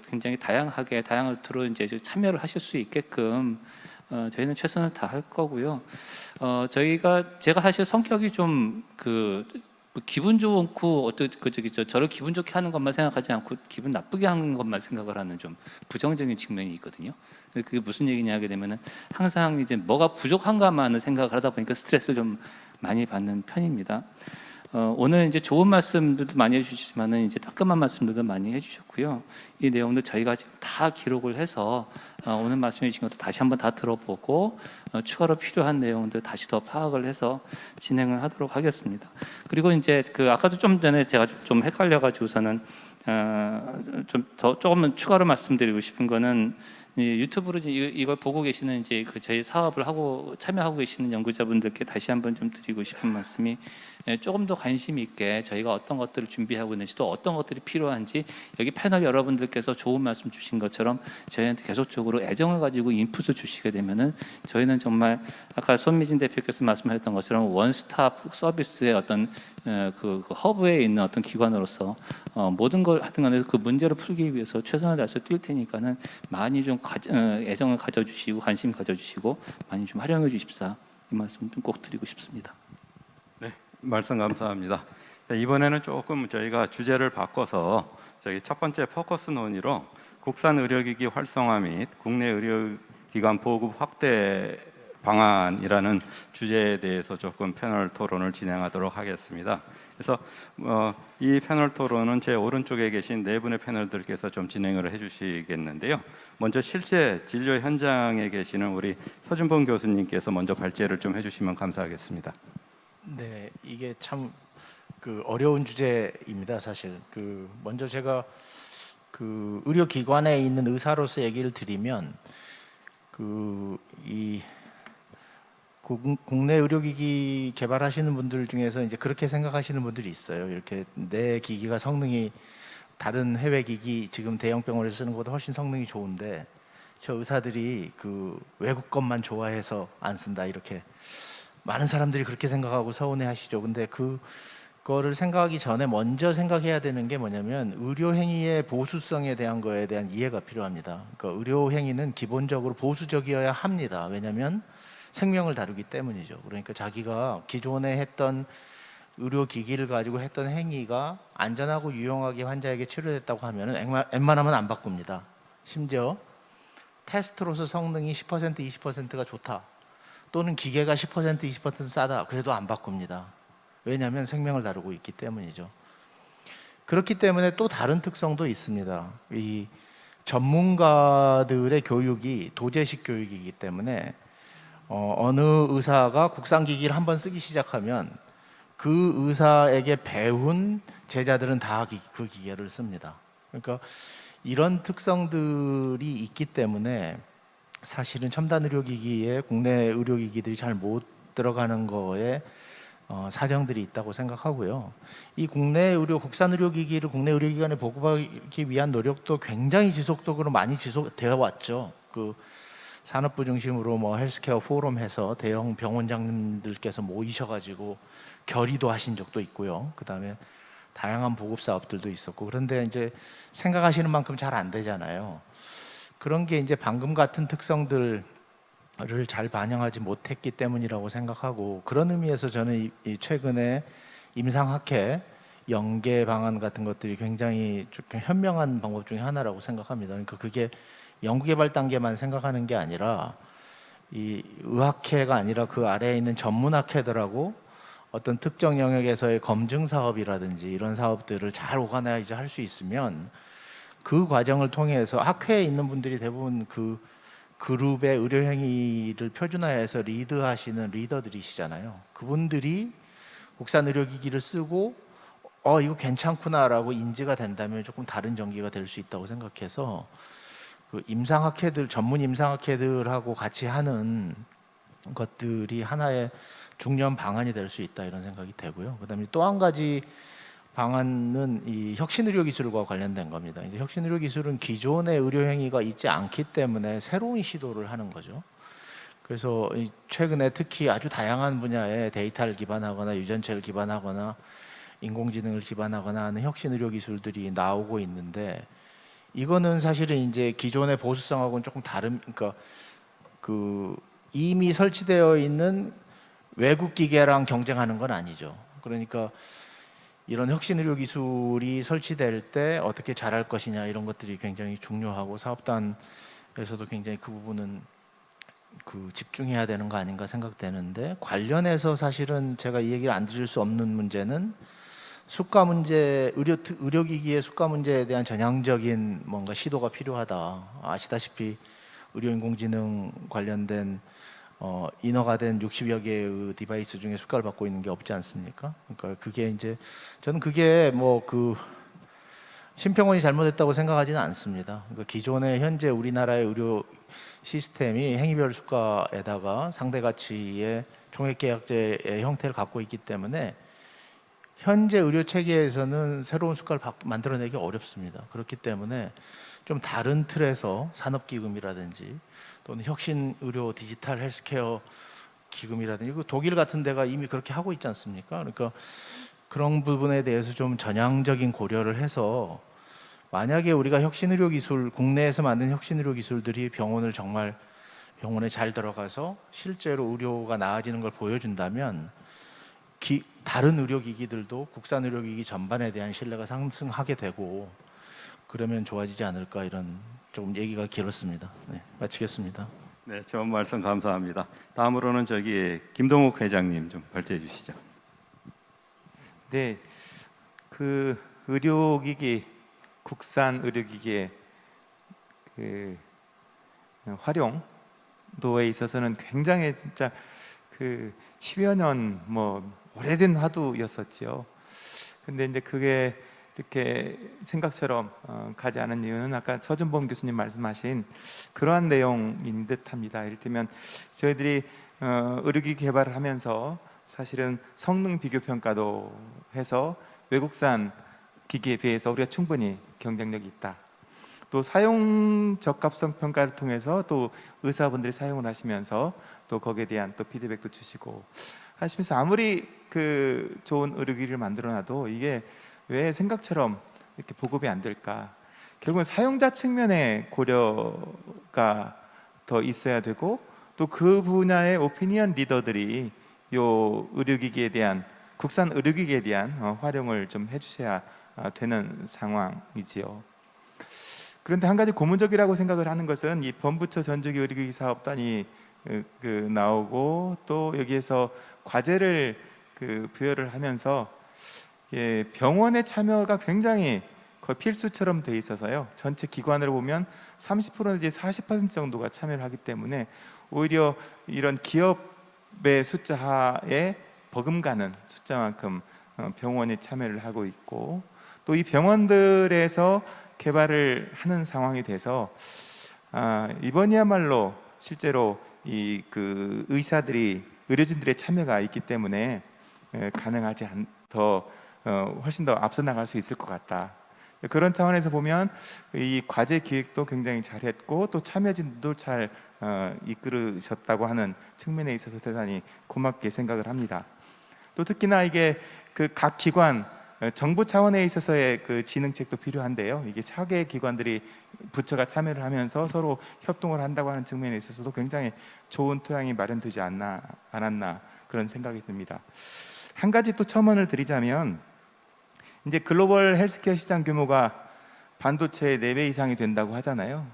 굉장히 다양한 루트로 이제 참여를 하실 수 있게끔 저희는 최선을 다할 거고요. 제가 사실 성격이 좀 뭐 기분 좋고 저를 기분 좋게 하는 것만 생각하지 않고 기분 나쁘게 하는 것만 생각을 하는 좀 부정적인 측면이 있거든요. 그게 무슨 얘기냐 하게 되면은 항상 이제 뭐가 부족한가만 생각을 하다 보니까 스트레스를 좀 많이 받는 편입니다. 오늘 이제 좋은 말씀들도 많이 해주시지만은 이제 따끔한 말씀들도 많이 해주셨고요. 이 내용도 저희가 지금 다 기록을 해서 오늘 말씀해 주신 것도 다시 한번 다 들어보고 추가로 필요한 내용들 다시 더 파악을 해서 진행을 하도록 하겠습니다. 그리고 이제 아까도 좀 전에 제가 좀 헷갈려가지고서는 조금은 추가로 말씀드리고 싶은 거는 유튜브로 이걸 보고 계시는 이제 저희 사업을 참여하고 계시는 연구자분들께 다시 한번 좀 드리고 싶은 말씀이 조금 더 관심 있게 저희가 어떤 것들을 준비하고 있는지 또 어떤 것들이 필요한지 여기 패널 여러분들께서 좋은 말씀 주신 것처럼 저희한테 계속적으로 애정을 가지고 인풋을 주시게 되면은 저희는 정말 아까 손미진 대표께서 말씀하셨던 것처럼 원스톱 서비스의 어떤 허브에 있는 어떤 기관으로서 모든 걸 하여튼 간에 그 문제를 풀기 위해서 최선을 다해서 뛸 테니까는 많이 좀 애정을 가져주시고 관심 가져주시고 많이 좀 활용해 주십사, 이 말씀 좀 꼭 드리고 싶습니다. 네, 말씀 감사합니다. 이번에는 조금 저희가 주제를 바꿔서 첫 번째 포커스 논의로 국산 의료기기 활성화 및 국내 의료기관 보급 확대 방안이라는 주제에 대해서 조금 패널 토론을 진행하도록 하겠습니다. 그래서 이 패널 토론은 제 오른쪽에 계신 네 분의 패널들께서 좀 진행을 해주시겠는데요. 먼저 실제 진료 현장에 계시는 우리 서준범 교수님께서 먼저 발제를 좀 해주시면 감사하겠습니다. 네, 이게 참 어려운 주제입니다. 사실 먼저 제가 의료기관에 있는 의사로서 얘기를 드리면 이 국내 의료기기 개발하시는 분들 중에서 이제 그렇게 생각하시는 분들이 있어요. 이렇게 내 기기가 성능이 다른 해외 기기 지금 대형 병원에서 쓰는 것보다 훨씬 성능이 좋은데 저 의사들이 외국 것만 좋아해서 안 쓴다, 이렇게 많은 사람들이 그렇게 생각하고 서운해하시죠. 근데 그거를 생각하기 전에 먼저 생각해야 되는 게 뭐냐면 의료 행위의 보수성에 대한 거에 대한 이해가 필요합니다. 그러니까 의료 행위는 기본적으로 보수적이어야 합니다. 왜냐하면 생명을 다루기 때문이죠. 그러니까 자기가 기존에 했던 의료기기를 가지고 했던 행위가 안전하고 유용하게 환자에게 치료됐다고 하면 웬만하면 안 바꿉니다. 심지어 테스트로서 성능이 10% 20%가 좋다, 또는 기계가 10% 20% 싸다, 그래도 안 바꿉니다. 왜냐하면 생명을 다루고 있기 때문이죠. 그렇기 때문에 또 다른 특성도 있습니다. 이 전문가들의 교육이 도제식 교육이기 때문에 어느 의사가 국산기기를 한번 쓰기 시작하면 그 의사에게 배운 제자들은 다 그 기계를 씁니다. 그러니까 이런 특성들이 있기 때문에 사실은 첨단 의료기기에 국내 의료기기들이 잘 못 들어가는 거에 사정들이 있다고 생각하고요. 이 국산 의료기기를 국내 의료기관에 보급하기 위한 노력도 굉장히 지속적으로 많이 지속되어 왔죠. 산업부 중심으로 헬스케어 포럼 해서 대형 병원장님들께서 모이셔가지고 결의도 하신 적도 있고요. 그 다음에 다양한 보급 사업들도 있었고, 그런데 이제 생각하시는 만큼 잘 안 되잖아요. 그런 게 이제 방금 같은 특성들을 잘 반영하지 못했기 때문이라고 생각하고, 그런 의미에서 저는 최근에 임상학회 연계 방안 같은 것들이 굉장히 현명한 방법 중에 하나라고 생각합니다. 그러니까 그게 연구개발 단계만 생각하는 게 아니라 이 의학회가 아니라 그 아래에 있는 전문학회들하고 어떤 특정 영역에서의 검증 사업이라든지 이런 사업들을 잘 오가나이즈 할 수 있으면 그 과정을 통해서 학회에 있는 분들이 대부분 그 그룹의 의료행위를 표준화해서 리드하시는 리더들이시잖아요. 그분들이 국산 의료기기를 쓰고 이거 괜찮구나라고 인지가 된다면 조금 다른 전기가 될 수 있다고 생각해서 그 임상학회들 전문 임상학회들하고 같이 하는 것들이 하나의 중요한 방안이 될 수 있다 이런 생각이 되고요. 그다음에 또 한 가지 방안은 이 혁신의료기술과 관련된 겁니다. 이제 혁신의료기술은 기존의 의료 행위가 있지 않기 때문에 새로운 시도를 하는 거죠. 그래서 최근에 특히 아주 다양한 분야의 데이터를 기반하거나 유전체를 기반하거나 인공지능을 기반하거나 하는 혁신의료기술들이 나오고 있는데 이거는 사실은 이제 기존의 보수성하고는 조금 다른, 그러니까 그 이미 설치되어 있는 외국 기계랑 경쟁하는 건 아니죠. 그러니까 이런 혁신의료 기술이 설치될 때 어떻게 잘할 것이냐 이런 것들이 굉장히 중요하고 사업단에서도 굉장히 그 부분은 그 집중해야 되는 거 아닌가 생각되는데 관련해서 사실은 제가 이 얘기를 안 드릴 수 없는 문제는 수가 문제, 의료기기의 수가 문제에 대한 전향적인 뭔가 시도가 필요하다. 아시다시피 의료인공지능 관련된 인허가 된 60여 개의 디바이스 중에 수가를 받고 있는 게 없지 않습니까? 그러니까 그게 이제 저는 그게 뭐 그 심평원이 잘못했다고 생각하지는 않습니다. 그러니까 기존의 현재 우리나라의 의료 시스템이 행위별 수가에다가 상대 가치의 총액계약제의 형태를 갖고 있기 때문에 현재 의료 체계에서는 새로운 수가를 만들어내기 어렵습니다. 그렇기 때문에 좀 다른 틀에서 산업기금이라든지 또는 혁신의료 디지털 헬스케어 기금이라든지 독일 같은 데가 이미 그렇게 하고 있지 않습니까? 그러니까 그런 부분에 대해서 좀 전향적인 고려를 해서 만약에 우리가 혁신의료 기술, 국내에서 만든 혁신의료 기술들이 병원에 잘 들어가서 실제로 의료가 나아지는 걸 보여준다면 다른 의료기기들도 국산 의료기기 전반에 대한 신뢰가 상승하게 되고 그러면 좋아지지 않을까 이런 조금 얘기가 길었습니다. 네, 마치겠습니다. 네, 좋은 말씀 감사합니다. 다음으로는 김동욱 회장님 좀 발제해 주시죠. 네, 그 의료기기 국산 의료기기의 그 활용도에 있어서는 굉장히 진짜 그 10여 년 뭐 오래된 화두였었지요. 근데 이제 그게 이렇게 생각처럼 가지 않은 이유는 아까 서준범 교수님 말씀하신 그러한 내용인 듯합니다. 이를테면 저희들이 의료기기 개발을 하면서 사실은 성능 비교 평가도 해서 외국산 기기에 비해서 우리가 충분히 경쟁력이 있다. 또 사용 적합성 평가를 통해서 또 의사분들이 사용을 하시면서 또 거기에 대한 또 피드백도 주시고 하시면서 아무리 그 좋은 의료기기를 만들어놔도 이게 왜 생각처럼 이렇게 보급이 안 될까? 결국은 사용자 측면의 고려가 더 있어야 되고 또 그 분야의 오피니언 리더들이 요 의료기기에 대한 국산 의료기기에 대한 활용을 좀 해주셔야 되는 상황이지요. 그런데 한 가지 고무적이라고 생각을 하는 것은 이 범부처 전주기 의료기기 사업단이 나오고 또 여기에서 과제를 부여를 하면서 병원의 참여가 굉장히 거의 필수처럼 돼 있어서요. 전체 기관으로 보면 30% 내지 40% 정도가 참여를 하기 때문에 오히려 이런 기업의 숫자에 버금가는 숫자만큼 병원이 참여를 하고 있고 또 이 병원들에서 개발을 하는 상황이 돼서 이번이야말로 실제로 이 그 의료진들의 참여가 있기 때문에 가능하지 훨씬 더 앞서 나갈 수 있을 것 같다. 그런 차원에서 보면 이 과제 기획도 굉장히 잘했고 또 참여진도 잘 이끌으셨다고 하는 측면에 있어서 대단히 고맙게 생각을 합니다. 또 특히나 이게 그 각 기관 정부 차원에 있어서의 그 진흥책도 필요한데요. 이게 4개 기관들이 부처가 참여를 하면서 서로 협동을 한다고 하는 측면에 있어서도 굉장히 좋은 토양이 마련되지 않았나 그런 생각이 듭니다. 한 가지 또 첨언을 드리자면 이제 글로벌 헬스케어 시장 규모가 반도체의 4배 이상이 된다고 하잖아요.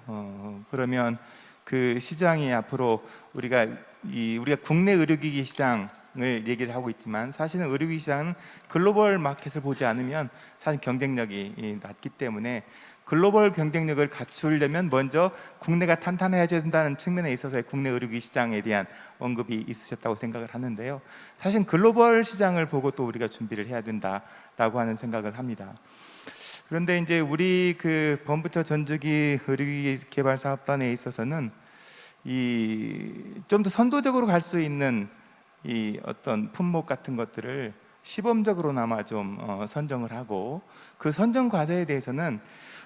그러면 그 시장이 앞으로 우리가 국내 의료기기 시장을 얘기를 하고 있지만 사실은 의료기기 시장은 글로벌 마켓을 보지 않으면 사실 경쟁력이 낮기 때문에 글로벌 경쟁력을 갖추려면 먼저 국내가 탄탄해야 된다는 측면에 있어서의 국내 의료기 시장에 대한 언급이 있으셨다고 생각을 하는데요. 사실 글로벌 시장을 보고 또 우리가 준비를 해야 된다라고 하는 생각을 합니다. 그런데 이제 우리 그 범부처 전주기 의료기 개발 사업단에 있어서는 이 좀 더 선도적으로 갈 수 있는 이 어떤 품목 같은 것들을 시범적으로나마 좀 선정을 하고, 그 선정 과제에 대해서는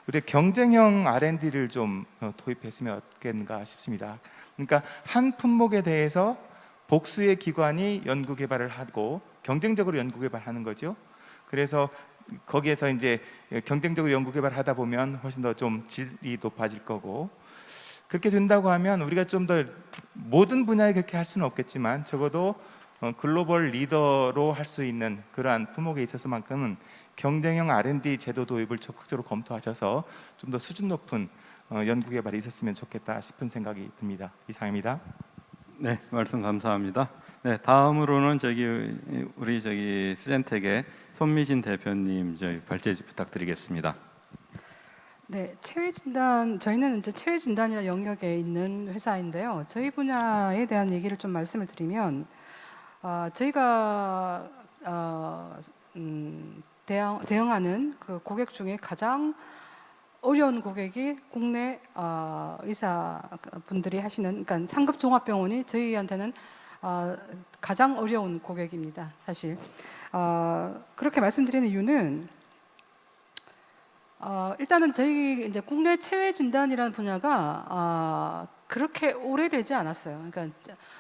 우리 경쟁형 R&D를 좀 도입했으면 어떻겠는가 싶습니다. 그러니까 한 품목에 대해서 복수의 기관이 연구 개발을 하고 경쟁적으로 연구 개발하는 거죠. 그래서 거기에서 이제 경쟁적으로 연구 개발하다 보면 훨씬 더 좀 질이 높아질 거고, 그렇게 된다고 하면 우리가 좀 더 모든 분야에 그렇게 할 수는 없겠지만 적어도 글로벌 리더로 할 수 있는 그러한 품목에 있어서만큼은 경쟁형 R&D 제도 도입을 적극적으로 검토하셔서 좀 더 수준 높은 연구 개발이 있었으면 좋겠다 싶은 생각이 듭니다. 이상입니다. 네, 말씀 감사합니다. 네, 다음으로는 우리 수젠텍의 손미진 대표님 발제 부탁드리겠습니다. 네, 체외 진단, 저희는 이제 체외 진단이라는 영역에 있는 회사인데요. 저희 분야에 대한 얘기를 좀 말씀을 드리면, 저희가 대응하는 그 고객 중에 가장 어려운 고객이 국내 의사분들이 하시는, 그러니까 상급 종합병원이 저희한테는 가장 어려운 고객입니다. 사실 그렇게 말씀드리는 이유는 일단은 저희 이제 국내 체외 진단이라는 분야가 그렇게 오래되지 않았어요. 그러니까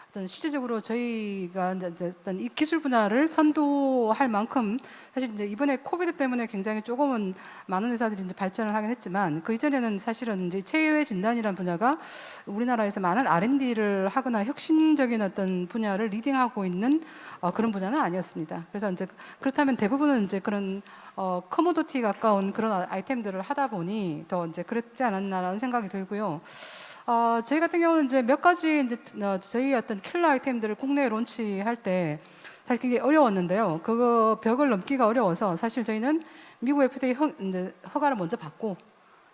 어떤 실질적으로 저희가 이제 어떤 이 기술 분야를 선도할 만큼 사실 이제 이번에 코비드 때문에 굉장히 조금은 많은 회사들이 이제 발전을 하긴 했지만, 그 이전에는 사실은 이제 체외 진단이라는 분야가 우리나라에서 많은 R&D를 하거나 혁신적인 어떤 분야를 리딩하고 있는 그런 분야는 아니었습니다. 그래서 이제 그렇다면 대부분은 이제 그런 커모도티 가까운 그런 아이템들을 하다 보니 더 이제 그랬지 않았나라는 생각이 들고요. 저희 같은 경우는 이제 몇 가지 이제 저희 어떤 킬러 아이템들을 국내에 론치할 때 사실 굉장히 어려웠는데요. 그거 벽을 넘기가 어려워서 사실 저희는 미국 FDA 이제 허가를 먼저 받고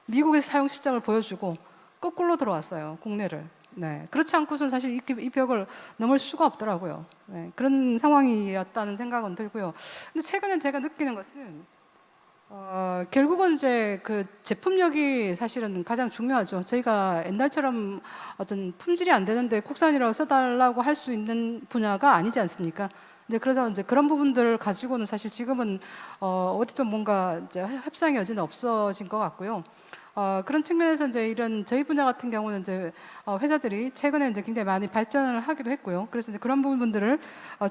미국에서 사용 실적을 보여주고 거꾸로 들어왔어요, 국내를. 네, 그렇지 않고서는 사실 이 벽을 넘을 수가 없더라고요. 네, 그런 상황이었다는 생각은 들고요. 근데 최근에 제가 느끼는 것은 결국은 이제 그 제품력이 사실은 가장 중요하죠. 저희가 옛날처럼 어떤 품질이 안 되는데 국산이라고 써달라고 할 수 있는 분야가 아니지 않습니까? 근데 그래서 이제 그런 부분들을 가지고는 사실 지금은 어디도 뭔가 이제 협상의 여지는 없어진 것 같고요. 그런 측면에서 이제 이런 저희 분야 같은 경우는 이제 회사들이 최근에 이제 굉장히 많이 발전을 하기도 했고요. 그래서 이제 그런 부분들을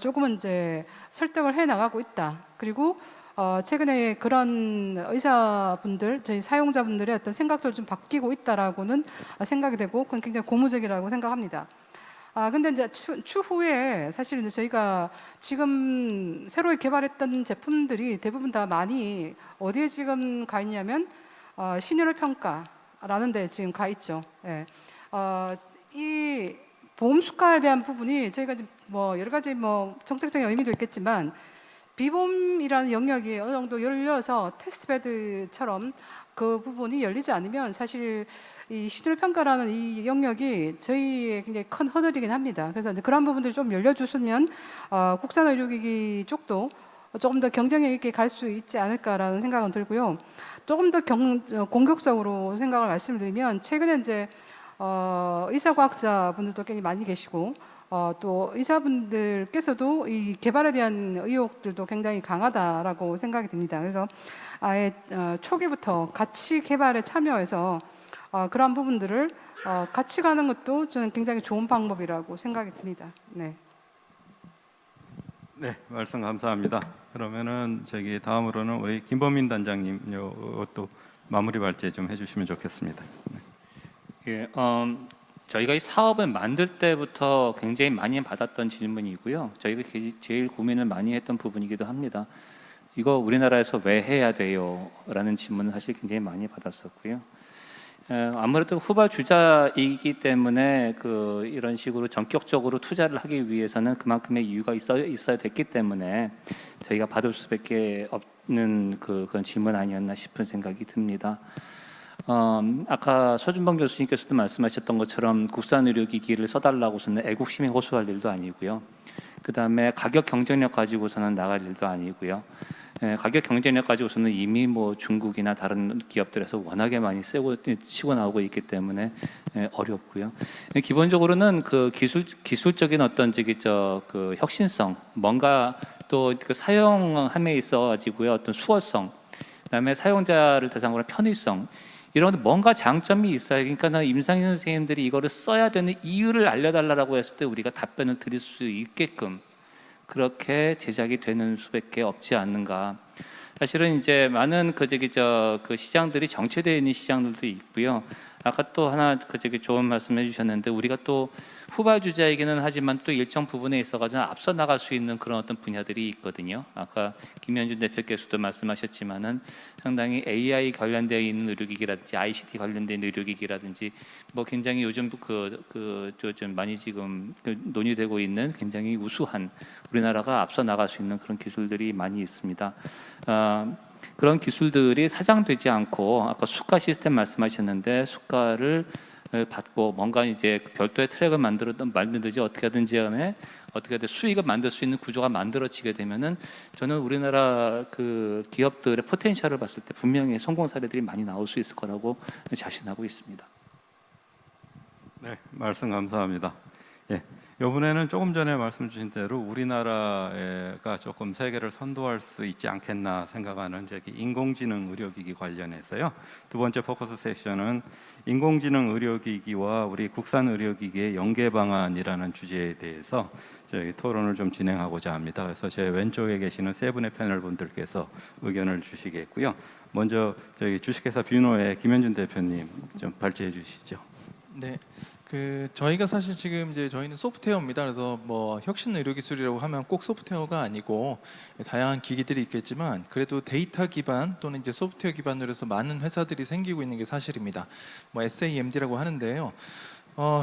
조금은 이제 설득을 해 나가고 있다. 그리고 최근에 그런 의사분들, 저희 사용자분들의 어떤 생각도 좀 바뀌고 있다라고는 생각이 되고, 그건 굉장히 고무적이라고 생각합니다. 근데 이제 추후에 사실 이제 저희가 지금 새로 개발했던 제품들이 대부분 다 많이 어디에 지금 가 있냐면 신유를 평가라는 데 지금 가 있죠. 예. 이 보험 수가에 대한 부분이 저희가 뭐 여러 가지 뭐 정책적인 의미도 있겠지만, 비보험이라는 영역이 어느 정도 열려서 테스트베드처럼 그 부분이 열리지 않으면 사실 이 신율 평가라는 이 영역이 저희의 굉장히 큰 허들이긴 합니다. 그래서 이제 그런 부분들이 좀 열려주시면 국산 의료기기 쪽도 조금 더 경쟁력 있게 갈 수 있지 않을까라는 생각은 들고요. 조금 더 공격적으로 생각을 말씀드리면, 최근에 이제 의사과학자분들도 굉장히 많이 계시고, 또 의사분들께서도 이 개발에 대한 의욕들도 굉장히 강하다라고 생각이 듭니다. 그래서 아예 초기부터 같이 개발에 참여해서 그런 부분들을 같이 가는 것도 저는 굉장히 좋은 방법이라고 생각이 듭니다. 네. 네, 말씀 감사합니다. 그러면은 다음으로는 우리 김범민 단장님 또 마무리 발제 좀 해주시면 좋겠습니다. 네. 예, 저희가 이 사업을 만들 때부터 굉장히 많이 받았던 질문이고요. 저희가 제일 고민을 많이 했던 부분이기도 합니다. 이거 우리나라에서 왜 해야 돼요? 라는 질문을 사실 굉장히 많이 받았었고요. 아무래도 후발주자이기 때문에 이런 식으로 전격적으로 투자를 하기 위해서는 그만큼의 이유가 있어야 됐기 때문에 저희가 받을 수밖에 없는 그런 질문 아니었나 싶은 생각이 듭니다. 아까 서준범 교수님께서도 말씀하셨던 것처럼 국산 의료기기를 써달라고서는 애국심에 호소할 일도 아니고요. 그 다음에 가격 경쟁력 가지고서는 나갈 일도 아니고요. 가격 경쟁력 가지고서는 이미 뭐 중국이나 다른 기업들에서 워낙에 많이 치고 나오고 있기 때문에 어렵고요. 기본적으로는 그 기술적인 어떤 그 혁신성, 뭔가 또 그 사용함에 있어 가지고요 어떤 수월성, 그다음에 사용자를 대상으로 한 편의성, 이런 뭔가 장점이 있어요. 그러니까 임상희 선생님들이 이거를 써야 되는 이유를 알려달라고 했을 때 우리가 답변을 드릴 수 있게끔 그렇게 제작이 되는 수밖에 없지 않는가. 사실은 이제 많은 그 시장들이 정체되어 있는 시장들도 있고요. 아까 또 하나 좋은 말씀해 주셨는데, 우리가 또 후발주자이기는 하지만 또 일정 부분에 있어가지고 앞서 나갈 수 있는 그런 어떤 분야들이 있거든요. 아까 김현준 대표께서도 말씀하셨지만은 상당히 AI 관련되어 있는 의료기기라든지 ICT 관련된 의료기기라든지 뭐 굉장히 요즘 좀 많이 지금 논의되고 있는 굉장히 우수한, 우리나라가 앞서 나갈 수 있는 그런 기술들이 많이 있습니다. 그런 기술들이 사장되지 않고, 아까 수가 시스템 말씀하셨는데 수가를 받고 뭔가 이제 별도의 트랙을 만들든지 어떻게 하든지 간에 어떻게든 수익을 만들 수 있는 구조가 만들어지게 되면은 저는 우리나라 그 기업들의 포텐셜을 봤을 때 분명히 성공 사례들이 많이 나올 수 있을 거라고 자신하고 있습니다. 네, 말씀 감사합니다. 예, 이번에는 조금 전에 말씀 주신 대로 우리나라가 조금 세계를 선도할 수 있지 않겠나 생각하는 인공지능 의료기기 관련해서요. 두 번째 포커스 세션은 인공지능 의료기기와 우리 국산 의료기기의 연계 방안이라는 주제에 대해서 저희 토론을 좀 진행하고자 합니다. 그래서 제 왼쪽에 계시는 세 분의 패널 분들께서 의견을 주시겠고요. 먼저 저희 주식회사 뷰노의 김현준 대표님 좀 발제해 주시죠. 네. 저희가 사실 지금 이제 저희는 소프트웨어입니다. 그래서 뭐 혁신 의료 기술이라고 하면 꼭 소프트웨어가 아니고 다양한 기기들이 있겠지만 그래도 데이터 기반 또는 이제 소프트웨어 기반으로 해서 많은 회사들이 생기고 있는 게 사실입니다. 뭐 SAMD라고 하는데요.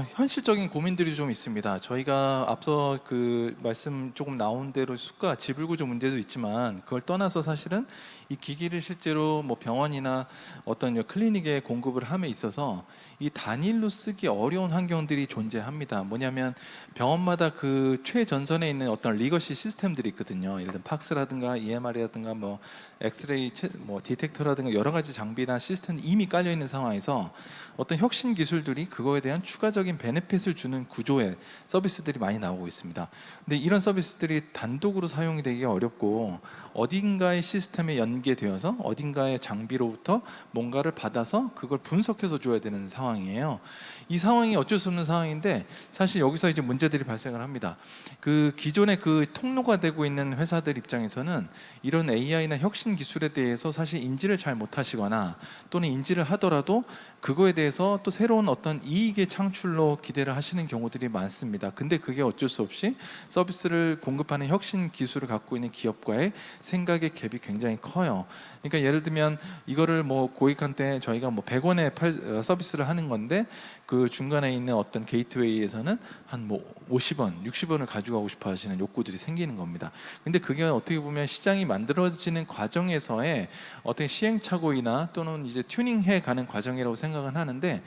현실적인 고민들이 좀 있습니다. 저희가 앞서 그 말씀 조금 나온 대로 수가 지불 구조 문제도 있지만 그걸 떠나서 사실은 이 기기를 실제로 뭐 병원이나 어떤 클리닉에 공급을 함에 있어서 이 단일로 쓰기 어려운 환경들이 존재합니다. 뭐냐면 병원마다 그 최전선에 있는 어떤 리거시 시스템들이 있거든요. 예를 들면 팍스라든가 EMR이라든가 뭐 엑스레이 뭐 디텍터라든가 여러 가지 장비나 시스템이 이미 깔려 있는 상황에서 어떤 혁신 기술들이 그거에 대한 추가적인 베네핏을 주는 구조의 서비스들이 많이 나오고 있습니다. 근데 이런 서비스들이 단독으로 사용이 되기가 어렵고 어딘가의 시스템에 연계되어서 어딘가의 장비로부터 뭔가를 받아서 그걸 분석해서 줘야 되는 상황이에요. 이 상황이 어쩔 수 없는 상황인데 사실 여기서 이제 문제들이 발생을 합니다. 그 기존의 그 통로가 되고 있는 회사들 입장에서는 이런 AI나 혁신 기술에 대해서 사실 인지를 잘 못하시거나 또는 인지를 하더라도 그거에 대해서 또 새로운 어떤 이익의 창출로 기대를 하시는 경우들이 많습니다. 근데 그게 어쩔 수 없이 서비스를 공급하는 혁신 기술을 갖고 있는 기업과의 생각의 갭이 굉장히 커요. 그러니까 예를 들면 이거를 뭐 고객한테 저희가 뭐 100원에 서비스를 하는 건데 그 중간에 있는 어떤 게이트웨이에서는 한 뭐 50원, 60원을 가져가고 싶어 하시는 욕구들이 생기는 겁니다. 근데 그게 어떻게 보면 시장이 만들어지는 과정에서의 어떤 시행착오이나 또는 이제 튜닝해 가는 과정이라고 생각은 하는데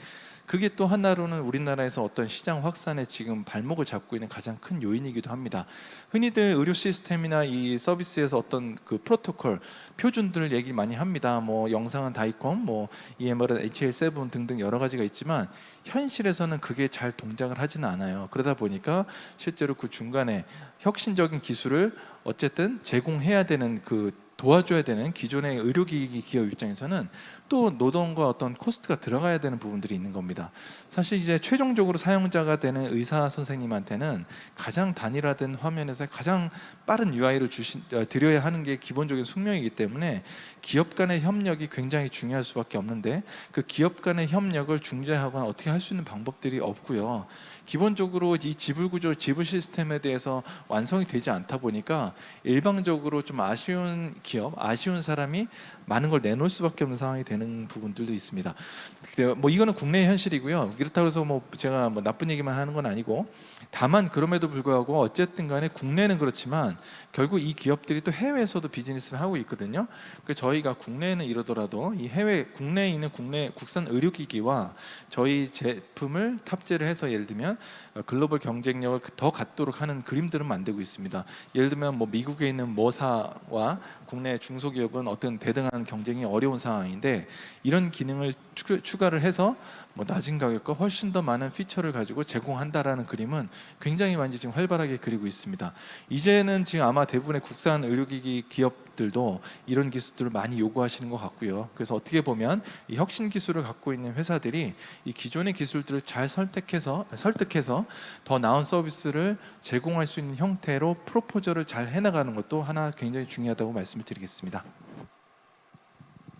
그게 또 하나로는 우리나라에서 어떤 시장 확산에 지금 발목을 잡고 있는 가장 큰 요인이기도 합니다. 흔히들 의료 시스템이나 이 서비스에서 어떤 그 프로토콜, 표준들을 얘기 많이 합니다. 뭐 영상은 다이콤, 뭐 EMR은 HL7 등등 여러 가지가 있지만 현실에서는 그게 잘 동작을 하지는 않아요. 그러다 보니까 실제로 그 중간에 혁신적인 기술을 어쨌든 제공해야 되는 도와줘야 되는 기존의 의료기기 기업 입장에서는 또 노동과 어떤 코스트가 들어가야 되는 부분들이 있는 겁니다. 사실 이제 최종적으로 사용자가 되는 의사 선생님한테는 가장 단일화된 화면에서 가장 빠른 UI를 드려야 하는 게 기본적인 숙명이기 때문에 기업 간의 협력이 굉장히 중요할 수밖에 없는데 그 기업 간의 협력을 중재하거나 어떻게 할 수 있는 방법들이 없고요. 기본적으로 이 지불 구조, 지불 시스템에 대해서 완성이 되지 않다 보니까 일방적으로 좀 아쉬운 기업, 아쉬운 사람이 많은 걸 내놓을 수밖에 없는 상황이 되는 부분들도 있습니다. 근데 뭐 이거는 국내 현실이고요. 그렇다고 해서 뭐 제가 뭐 나쁜 얘기만 하는 건 아니고, 다만 그럼에도 불구하고 어쨌든 간에 국내는 그렇지만 결국 이 기업들이 또 해외에서도 비즈니스를 하고 있거든요. 그래서 저희가 국내에는 이러더라도 이 해외, 국내에 있는 국산 의료기기와 저희 제품을 탑재를 해서 예를 들면 글로벌 경쟁력을 더 갖도록 하는 그림들을 만들고 있습니다. 예를 들면 뭐 미국에 있는 모사와 국내 중소기업은 어떤 대등한 경쟁이 어려운 상황인데, 이런 기능을 추가를 해서 뭐 낮은 가격과 훨씬 더 많은 피처를 가지고 제공한다라는 그림은 굉장히 많이 지금 활발하게 그리고 있습니다. 이제는 지금 아마 대부분의 국산 의료기기 기업들도 이런 기술들을 많이 요구하시는 것 같고요. 그래서 어떻게 보면 이 혁신 기술을 갖고 있는 회사들이 이 기존의 기술들을 잘 설득해서 더 나은 서비스를 제공할 수 있는 형태로 프로포저를 잘 해나가는 것도 하나 굉장히 중요하다고 말씀을 드리겠습니다.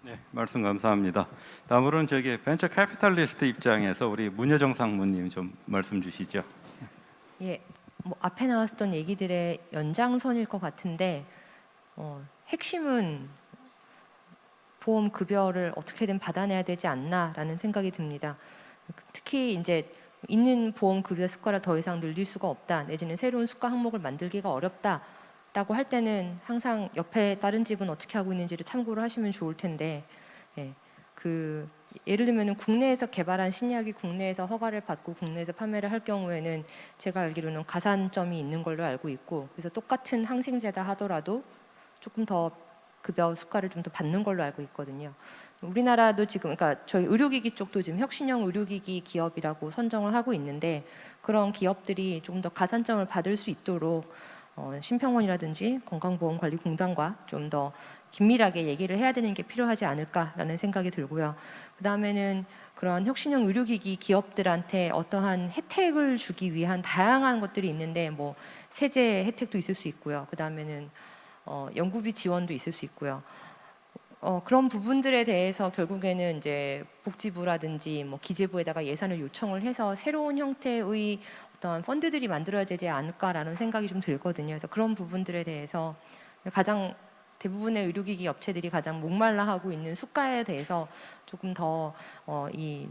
네, 말씀 감사합니다. 다음으로는 저기 벤처 캐피탈리스트 입장에서 우리 문여정 상무님 좀 말씀 주시죠. 예, 뭐 앞에 나왔었던 얘기들의 연장선일 것 같은데 핵심은 보험 급여를 어떻게든 받아내야 되지 않나라는 생각이 듭니다. 특히 이제 있는 보험 급여 숫가를 더 이상 늘릴 수가 없다, 내지는 새로운 숫가 항목을 만들기가 어렵다라고 할 때는 항상 옆에 다른 집은 어떻게 하고 있는지를 참고를 하시면 좋을 텐데, 예, 예를 들면 국내에서 개발한 신약이 국내에서 허가를 받고 국내에서 판매를 할 경우에는 제가 알기로는 가산점이 있는 걸로 알고 있고, 그래서 똑같은 항생제다 하더라도 조금 더 급여 수가를 좀 더 받는 걸로 알고 있거든요. 우리나라도 지금, 그러니까 저희 의료기기 쪽도 지금 혁신형 의료기기 기업이라고 선정을 하고 있는데, 그런 기업들이 조금 더 가산점을 받을 수 있도록 심평원이라든지 건강보험관리공단과 좀 더 긴밀하게 얘기를 해야 되는 게 필요하지 않을까라는 생각이 들고요. 그 다음에는 그런 혁신형 의료기기 기업들한테 어떠한 혜택을 주기 위한 다양한 것들이 있는데, 뭐 세제 혜택도 있을 수 있고요. 그 다음에는 연구비 지원도 있을 수 있고요. 그런 부분들에 대해서 결국에는 이제 복지부라든지 뭐 기재부에다가 예산을 요청을 해서 새로운 형태의 어떤 펀드들이 만들어야 되지 않을까라는 생각이 좀 들거든요. 그래서 그런 부분들에 대해서 가장 대부분의 의료기기 업체들이 가장 목말라 하고 있는 수가에 대해서 조금 더 이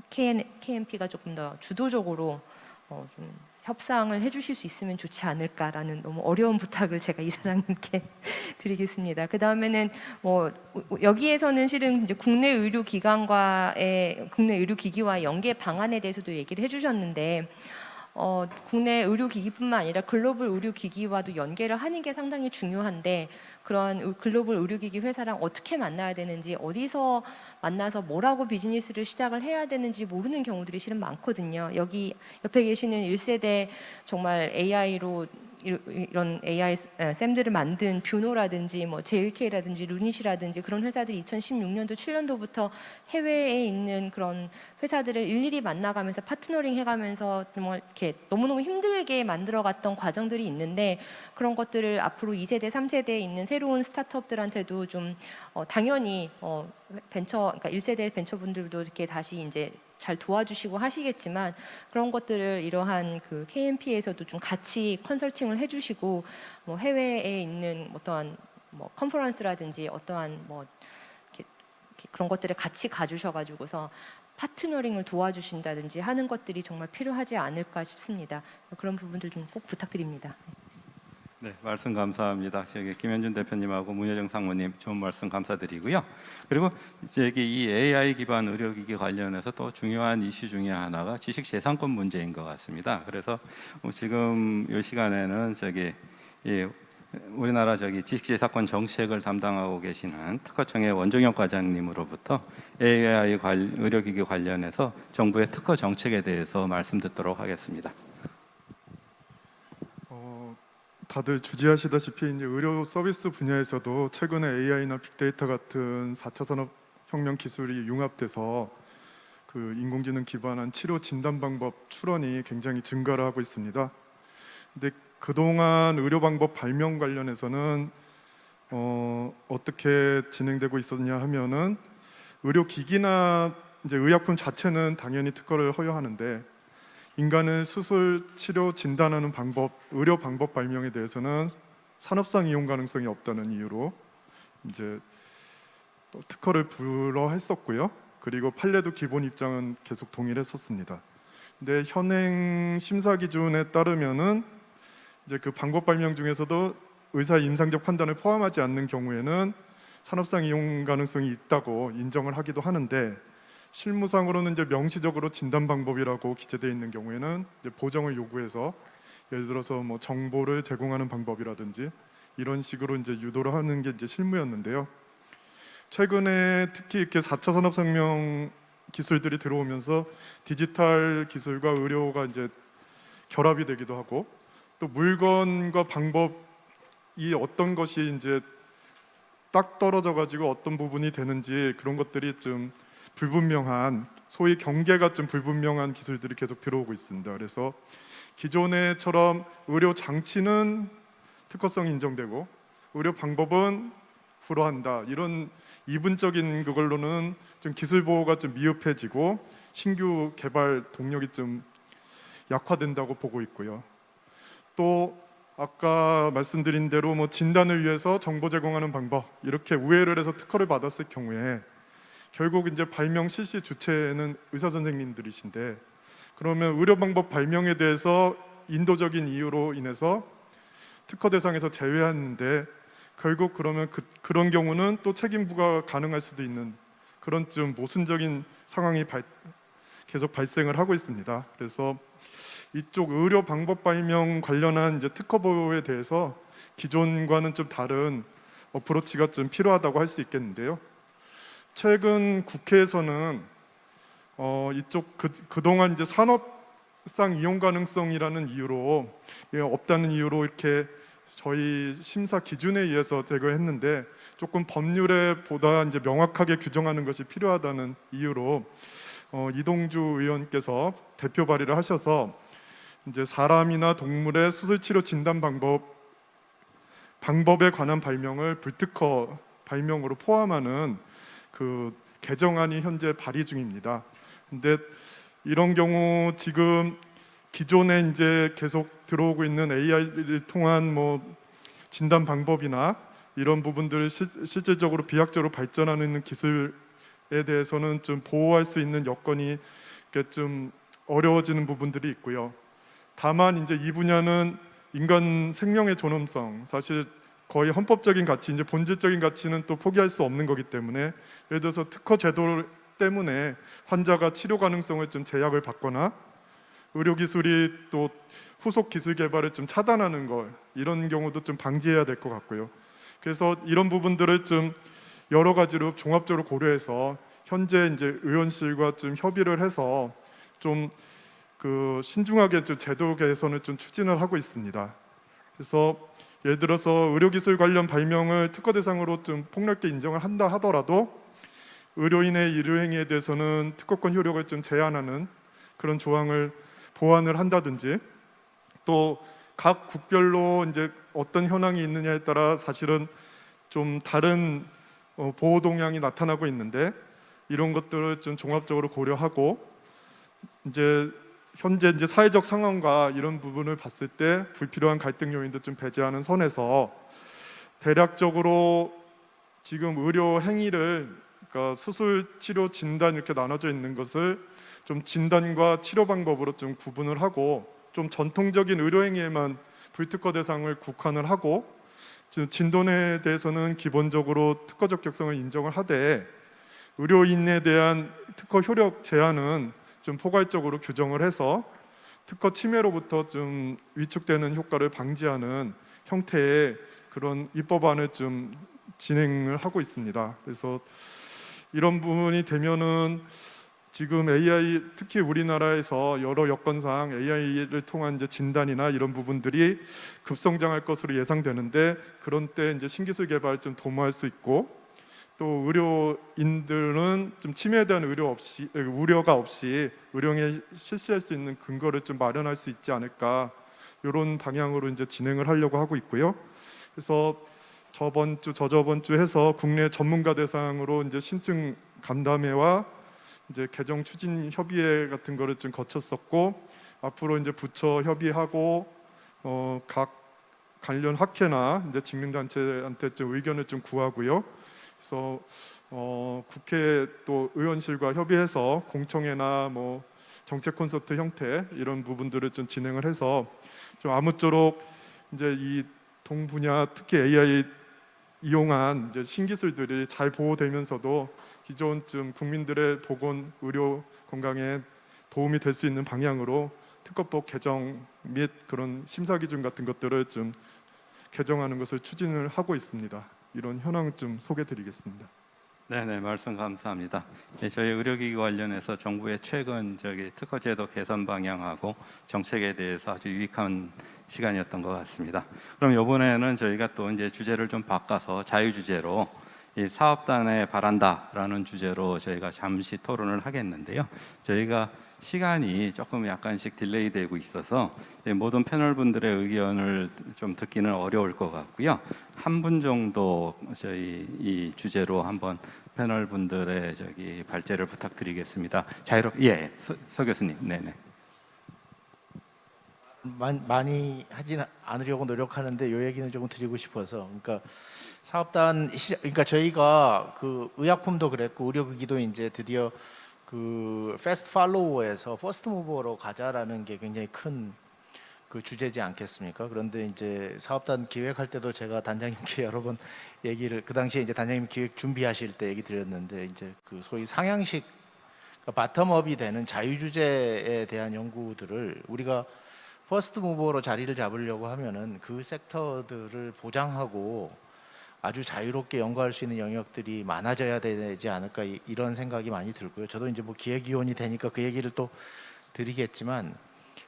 KMP가 조금 더 주도적으로 좀 협상을 해주실 수 있으면 좋지 않을까라는 너무 어려운 부탁을 제가 이사장님께 드리겠습니다. 그 다음에는 뭐 여기에서는 실은 이제 국내 의료기기와의 연계 방안에 대해서도 얘기를 해주셨는데, 국내 의료기기뿐만 아니라 글로벌 의료기기와도 연계를 하는 게 상당히 중요한데, 그런 글로벌 의료기기 회사랑 어떻게 만나야 되는지, 어디서 만나서 뭐라고 비즈니스를 시작을 해야 되는지 모르는 경우들이 실은 많거든요. 여기 옆에 계시는 1세대 정말 AI로 이런 AI 샘들을 만든 뷰노라든지 뭐 JK라든지 루닛이라든지 그런 회사들이 2016년도 7년도부터 해외에 있는 그런 회사들을 일일이 만나가면서 파트너링 해가면서 정말 이렇게 너무너무 힘들게 만들어갔던 과정들이 있는데, 그런 것들을 앞으로 2세대, 3세대에 있는 새로운 스타트업들한테도 좀 당연히 그러니까 1세대 벤처분들도 이렇게 다시 이제 잘 도와주시고 하시겠지만, 그런 것들을 이러한 그 KMP에서도 좀 같이 컨설팅을 해주시고, 뭐 해외에 있는 어떠한 뭐 컨퍼런스라든지 어떠한 뭐 이렇게 그런 것들을 같이 가주셔가지고서 파트너링을 도와주신다든지 하는 것들이 정말 필요하지 않을까 싶습니다. 그런 부분들 좀 꼭 부탁드립니다. 네, 말씀 감사합니다. 저기 김현준 대표님하고 문여정 상무님 좋은 말씀 감사드리고요. 그리고 저기 이 AI 기반 의료기기 관련해서 또 중요한 이슈 중에 하나가 지식재산권 문제인 것 같습니다. 그래서 지금 이 시간에는 저기 우리나라 저기 지식재산권 정책을 담당하고 계시는 특허청의 원종혁 과장님으로부터 AI 의료기기 관련해서 정부의 특허 정책에 대해서 말씀 듣도록 하겠습니다. 다들 주지하시다시피 이제 의료 서비스 분야에서도 최근에 AI나 빅데이터 같은 4차 산업혁명 기술이 융합돼서 그 인공지능 기반한 치료 진단 방법 출원이 굉장히 증가를 하고 있습니다. 근데 그동안 의료 방법 발명 관련해서는 어떻게 진행되고 있었냐 하면은 의료 기기나 이제 의약품 자체는 당연히 특허를 허용하는데, 인간의 수술, 치료, 진단하는 방법, 의료 방법 발명에 대해서는 산업상 이용 가능성이 없다는 이유로 이제 특허를 불허했었고요. 그리고 판례도 기본 입장은 계속 동일했었습니다. 근데 현행 심사 기준에 따르면은 이제 그 방법 발명 중에서도 의사의 임상적 판단을 포함하지 않는 경우에는 산업상 이용 가능성이 있다고 인정을 하기도 하는데, 실무상으로는 이제 명시적으로 진단 방법이라고 기재되어 있는 경우에는 이제 보정을 요구해서 예를 들어서 뭐 정보를 제공하는 방법이라든지 이런 식으로 이제 유도를 하는 게 이제 실무였는데요. 최근에 특히 이렇게 4차 산업혁명 기술들이 들어오면서 디지털 기술과 의료가 이제 결합이 되기도 하고, 또 물건과 방법이 어떤 것이 이제 딱 떨어져 가지고 어떤 부분이 되는지 그런 것들이 좀 불분명한, 소위 경계가 좀 불분명한 기술들이 계속 들어오고 있습니다. 그래서 기존에처럼 의료 장치는 특허성이 인정되고 의료 방법은 불허한다, 이런 이분적인 그걸로는 좀 기술 보호가 좀 미흡해지고 신규 개발 동력이 좀 약화된다고 보고 있고요. 또 아까 말씀드린 대로 뭐 진단을 위해서 정보 제공하는 방법, 이렇게 우회를 해서 특허를 받았을 경우에 결국 이제 발명 실시 주체는 의사 선생님들이신데, 그러면 의료 방법 발명에 대해서 인도적인 이유로 인해서 특허 대상에서 제외하는데, 결국 그러면 그런 경우는 또 책임 부과 가능할 수도 있는 그런 좀 모순적인 상황이 계속 발생을 하고 있습니다. 그래서 이쪽 의료 방법 발명 관련한 이제 특허 보호에 대해서 기존과는 좀 다른 어프로치가 좀 필요하다고 할 수 있겠는데요. 최근 국회에서는 이쪽 그동안 이제 산업상 이용 가능성이라는 이유로, 없다는 이유로 이렇게 저희 심사 기준에 의해서 제거했는데, 조금 법률에 보다 이제 명확하게 규정하는 것이 필요하다는 이유로 이동주 의원께서 대표 발의를 하셔서 이제 사람이나 동물의 수술 치료 진단 방법에 관한 발명을 불특허 발명으로 포함하는 그 개정안이 현재 발의 중입니다. 근데 이런 경우 지금 기존에 이제 계속 들어오고 있는 AI를 통한 뭐 진단 방법이나 이런 부분들을 실질적으로 비약적으로 발전하는 기술에 대해서는 좀 보호할 수 있는 여건이 좀 어려워지는 부분들이 있고요. 다만 이제 이 분야는 인간 생명의 존엄성, 사실 거의 헌법적인 가치, 이제 본질적인 가치는 또 포기할 수 없는 거기 때문에, 예를 들어서 특허 제도 때문에 환자가 치료 가능성을 좀 제약을 받거나 의료기술이 또 후속 기술 개발을 좀 차단하는 걸, 이런 경우도 좀 방지해야 될 것 같고요. 그래서 이런 부분들을 좀 여러 가지로 종합적으로 고려해서 현재 이제 의원실과 좀 협의를 해서 좀 그 신중하게 좀 제도 개선을 좀 추진을 하고 있습니다. 그래서 예를 들어서 의료기술 관련 발명을 특허 대상으로 좀 폭넓게 인정을 한다 하더라도 의료인의 의료행위에 대해서는 특허권 효력을 좀 제한하는 그런 조항을 보완을 한다든지, 또 각 국별로 이제 어떤 현황이 있느냐에 따라 사실은 좀 다른 보호 동향이 나타나고 있는데, 이런 것들을 좀 종합적으로 고려하고 이제 현재 이제 사회적 상황과 이런 부분을 봤을 때 불필요한 갈등 요인도 좀 배제하는 선에서 대략적으로 지금 의료 행위를, 그러니까 수술, 치료, 진단 이렇게 나눠져 있는 것을 좀 진단과 치료 방법으로 좀 구분을 하고, 좀 전통적인 의료 행위에만 불특허 대상을 국한을 하고, 진돈에 대해서는 기본적으로 특허 적격성을 인정을 하되, 의료인에 대한 특허 효력 제한은 좀 포괄적으로 규정을 해서 특허 침해로부터 좀 위축되는 효과를 방지하는 형태의 그런 입법안을 좀 진행을 하고 있습니다. 그래서 이런 부분이 되면은 지금 AI, 특히 우리나라에서 여러 여건상 AI를 통한 이제 진단이나 이런 부분들이 급성장할 것으로 예상되는데, 그런 때 이제 신기술 개발 좀 도모할 수 있고, 또 의료인들은 좀 침해에 대한 우려가 없이 의료행위에 실시할 수 있는 근거를 좀 마련할 수 있지 않을까, 이런 방향으로 이제 진행을 하려고 하고 있고요. 그래서 저저번 주 해서 국내 전문가 대상으로 이제 신증 간담회와 이제 개정 추진 협의회 같은 거를 좀 거쳤었고, 앞으로 이제 부처 협의하고 각 관련 학회나 이제 직능단체한테 좀 의견을 좀 구하고요. 그래서 국회 또 의원실과 협의해서 공청회나 뭐 정책 콘서트 형태 이런 부분들을 좀 진행을 해서 좀 아무쪼록 이제 이 동분야 특히 AI 이용한 이제 신기술들이 잘 보호되면서도 기존 좀 국민들의 보건, 의료, 건강에 도움이 될 수 있는 방향으로 특허법 개정 및 그런 심사 기준 같은 것들을 좀 개정하는 것을 추진을 하고 있습니다. 이런 현황 좀 소개드리겠습니다. 네네, 말씀 감사합니다. 저희 의료기기 관련해서 정부의 최근 특허제도 개선 방향하고 정책에 대해서 아주 유익한 시간이었던 것 같습니다. 그럼 이번에는 저희가 또 이제 주제를 좀 바꿔서 자유 주제로 이 사업단에 바란다라는 주제로 저희가 잠시 토론을 하겠는데요. 저희가 시간이 조금 약간씩 딜레이 되고 있어서 모든 패널 분들의 의견을 좀 듣기는 어려울 것 같고요. 한 분 정도 저희 이 주제로 한번 패널 분들의 발제를 부탁드리겠습니다. 자유롭게 서 교수님. 네네. 많이 하진 않으려고 노력하는데 요 얘기는 조금 드리고 싶어서, 그러니까 그러니까 저희가 그 의약품도 그랬고 의료기기도 이제 드디어 그 패스트 팔로워에서 퍼스트 무버로 가자라는 게 굉장히 큰 그 주제지 않겠습니까? 그런데 이제 사업단 기획할 때도 제가 단장님께 여러 번 얘기를, 그 당시에 이제 단장님 기획 준비하실 때 얘기 드렸는데, 이제 그 소위 상향식, 그러니까 바텀업이 되는 자유 주제에 대한 연구들을 우리가 퍼스트 무버로 자리를 잡으려고 하면은 그 섹터들을 보장하고 아주 자유롭게 연구할 수 있는 영역들이 많아져야 되지 않을까, 이런 생각이 많이 들고요. 저도 이제 뭐 기획위원이 되니까 그 얘기를 또 드리겠지만,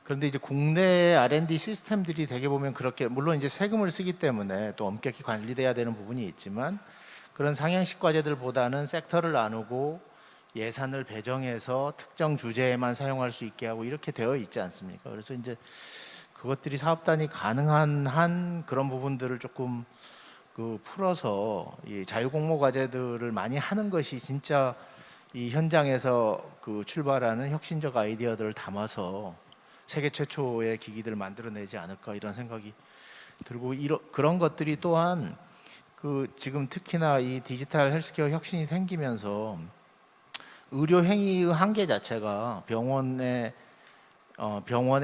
그런데 이제 국내 R&D 시스템들이 되게 보면 그렇게, 물론 이제 세금을 쓰기 때문에 또 엄격히 관리돼야 되는 부분이 있지만, 그런 상향식 과제들보다는 섹터를 나누고 예산을 배정해서 특정 주제에만 사용할 수 있게 하고 이렇게 되어 있지 않습니까? 그래서 이제 그것들이 사업단이 가능한 한 그런 부분들을 조금 그 풀어서 이 자유공모 과제들을 많이 하는 것이 진짜 이 현장에서 그 출발하는 혁신적 아이디어들을 담아서 세계 최초의 기기들을 만들어내지 않을까, 이런 생각이 들고, 그런 것들이 또한 그 지금 특히나 이 디지털 헬스케어 혁신이 생기면서 의료 행위의 한계 자체가 병원의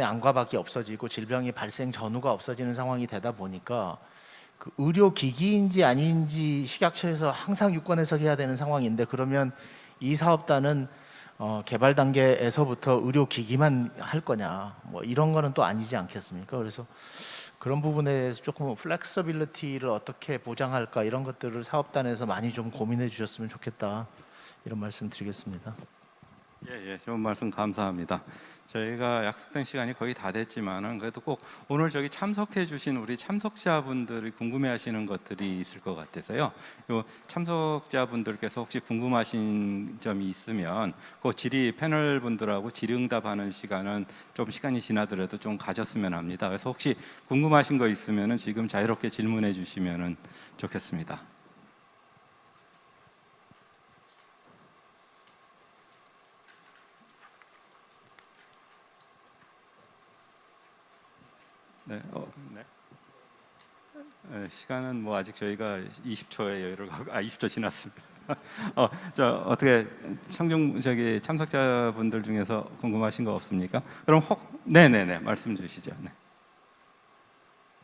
안과밖에 없어지고 질병이 발생 전후가 없어지는 상황이 되다 보니까 그 의료 기기인지 아닌지 식약처에서 항상 유권 해석해야 되는 상황인데, 그러면 이 사업단은 개발 단계에서부터 의료 기기만 할 거냐, 뭐 이런 거는 또 아니지 않겠습니까? 그래서 그런 부분에 대해서 조금 플렉서빌리티를 어떻게 보장할까, 이런 것들을 사업단에서 많이 좀 고민해 주셨으면 좋겠다, 이런 말씀 드리겠습니다. 예, 좋은 말씀 감사합니다. 저희가 약속된 시간이 거의 다 됐지만은 그래도 꼭 오늘 저기 참석해 주신 우리 참석자분들이 궁금해하시는 것들이 있을 것 같아서요. 요 참석자분들께서 혹시 궁금하신 점이 있으면 그 질의 패널 분들하고 질의응답하는 시간은 좀 시간이 지나더라도 좀 가졌으면 합니다. 그래서 혹시 궁금하신 거 있으면은 지금 자유롭게 질문해 주시면은 좋겠습니다. 네, 시간은 뭐 아직 저희가 20초의 여유를 갖고 20초 지났습니다. 어떻게 참석자분들 중에서 궁금하신 거 없습니까? 그럼 네네네 말씀 주시죠. 네.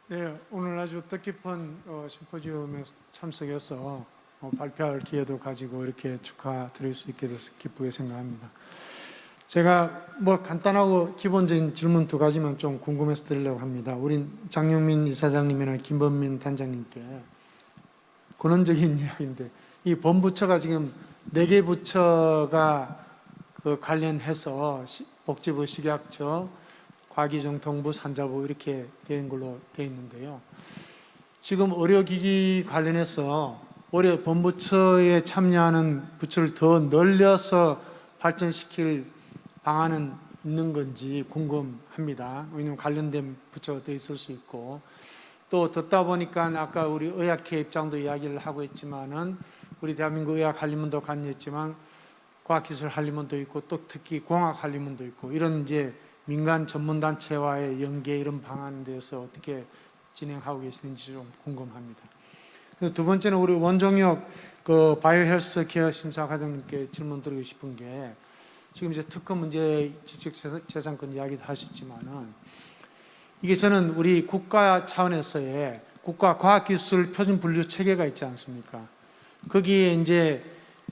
네, 오늘 아주 뜻깊은 심포지움에 참석해서 발표할 기회도 가지고 이렇게 축하드릴 수 있게 돼서 기쁘게 생각합니다. 제가 뭐 간단하고 기본적인 질문 두 가지만 좀 궁금해서 드리려고 합니다. 우리 장영민 이사장님이나 김범민 단장님께 근원적인 이야기인데, 이 본부처가 지금 4개 부처가 그 관련해서 복지부, 식약처, 과기정통부, 산자부 이렇게 된 걸로 되어 있는데요. 지금 의료기기 관련해서 올해 본부처에 참여하는 부처를 더 늘려서 발전시킬 방안은 있는 건지 궁금합니다. 왜냐하면 관련된 부처가 더 있을 수 있고, 또 듣다 보니까 아까 우리 의학회 입장도 이야기를 하고 있지만은 우리 대한민국 의학한림원도 관여했지만 과학기술한림원도 있고 또 특히 공학한림원도 있고, 이런 이제 민간 전문단체와의 연계 이런 방안에 대해서 어떻게 진행하고 계시는지 좀 궁금합니다. 그리고 두 번째는 우리 원종혁 그 바이오헬스 케어 심사과장님께 질문 드리고 싶은 게 지금 이제 특허 문제, 지적재산권 이야기도 하셨지만은 이게 저는 우리 국가 차원에서의 국가 과학기술 표준 분류 체계가 있지 않습니까? 거기에 이제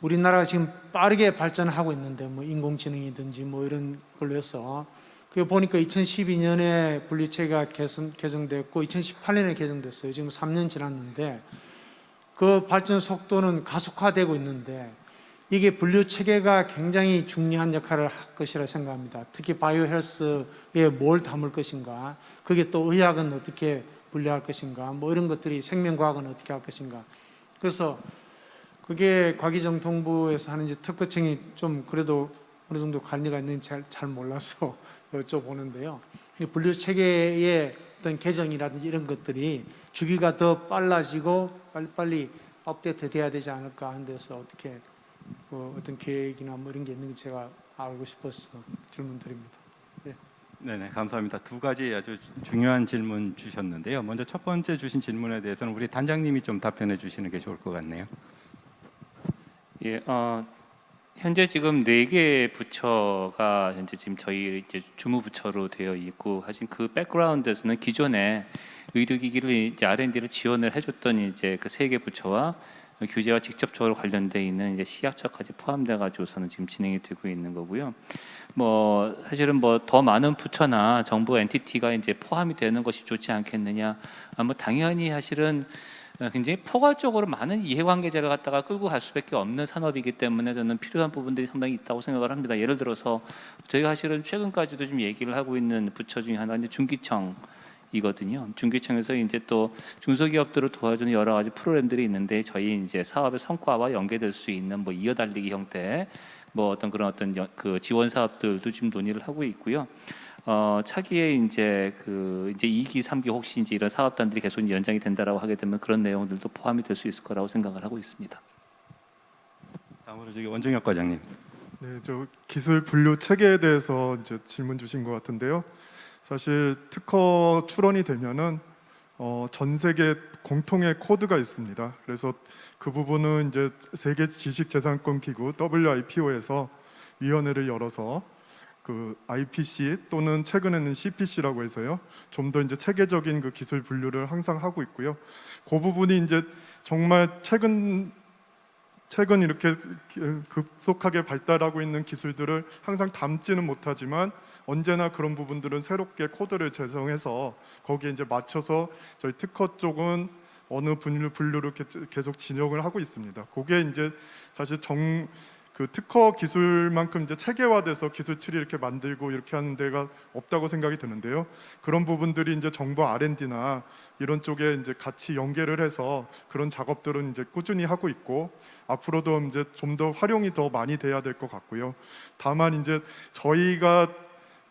우리나라가 지금 빠르게 발전하고 있는데 뭐 인공지능이든지 뭐 이런 걸로 해서 그 보니까 2012년에 분류 체계가 개정됐고 2018년에 개정됐어요. 지금 3년 지났는데 그 발전 속도는 가속화되고 있는데 이게 분류 체계가 굉장히 중요한 역할을 할 것이라 생각합니다. 특히 바이오 헬스에 뭘 담을 것인가, 그게 또 의학은 어떻게 분류할 것인가, 뭐 이런 것들이 생명과학은 어떻게 할 것인가. 그래서 그게 과기정통부에서 하는지 특허청이 좀 그래도 어느 정도 관리가 있는지 잘 몰라서 여쭤보는데요. 이 분류 체계의 어떤 개정이라든지 이런 것들이 주기가 더 빨라지고 빨리빨리 업데이트 돼야 되지 않을까 하는 데서 어떻게 어떤 계획이나 뭐 이런 게 있는지 제가 알고 싶어서 질문 드립니다. 네. 네네, 감사합니다. 두 가지 아주 중요한 질문 주셨는데요. 먼저 첫 번째 주신 질문에 대해서는 우리 단장님이 좀 답변해 주시는 게 좋을 것 같네요. 예, 현재 지금 4개 부처가 현재 지금 저희 이제 주무부처로 되어 있고 하신 그 백그라운드에서는 기존에 의료기기를 이제 R&D를 지원을 해줬던 이제 그 3개 부처와 규제와 직접적으로 관련돼 있는 이제 식약처까지 포함돼 가지고서는 지금 진행이 되고 있는 거고요. 뭐 사실은 뭐 더 많은 부처나 정부 엔티티가 이제 포함이 되는 것이 좋지 않겠느냐. 뭐 당연히 사실은 굉장히 포괄적으로 많은 이해관계자를 갖다가 끌고 갈 수밖에 없는 산업이기 때문에 저는 필요한 부분들이 상당히 있다고 생각을 합니다. 예를 들어서 저희가 사실은 최근까지도 좀 얘기를 하고 있는 부처 중에 하나가 이제 중기청이거든요. 중기청에서 이제 또 중소기업들을 도와주는 여러 가지 프로그램들이 있는데 저희 이제 사업의 성과와 연계될 수 있는 뭐 이어달리기 형태, 뭐 어떤 그런 어떤 그 지원 사업들도 지금 논의를 하고 있고요. 차기에 이제 그 이제 2기, 3기 혹시 이제 이런 사업단들이 계속 연장이 된다라고 하게 되면 그런 내용들도 포함이 될 수 있을 거라고 생각을 하고 있습니다. 다음으로 저기 원종혁 과장님. 네, 저 기술 분류 체계에 대해서 이제 질문 주신 것 같은데요. 사실 특허 출원이 되면은 전 세계 공통의 코드가 있습니다. 그래서 그 부분은 이제 세계 지식재산권 기구 WIPO에서 위원회를 열어서 그 IPC 또는 최근에는 CPC라고 해서요. 좀 더 이제 체계적인 그 기술 분류를 항상 하고 있고요. 그 부분이 이제 정말 최근 이렇게 급속하게 발달하고 있는 기술들을 항상 담지는 못하지만 언제나 그런 부분들은 새롭게 코드를 제정해서 거기에 이제 맞춰서 저희 특허 쪽은 어느 분류를 계속 진행을 하고 있습니다. 그게 이제 사실 그 특허 기술만큼 이제 체계화돼서 기술실이 이렇게 만들고 이렇게 하는 데가 없다고 생각이 드는데요. 그런 부분들이 이제 정부 R&D나 이런 쪽에 이제 같이 연계를 해서 그런 작업들은 이제 꾸준히 하고 있고 앞으로도 이제 좀 더 활용이 더 많이 돼야 될 것 같고요. 다만 이제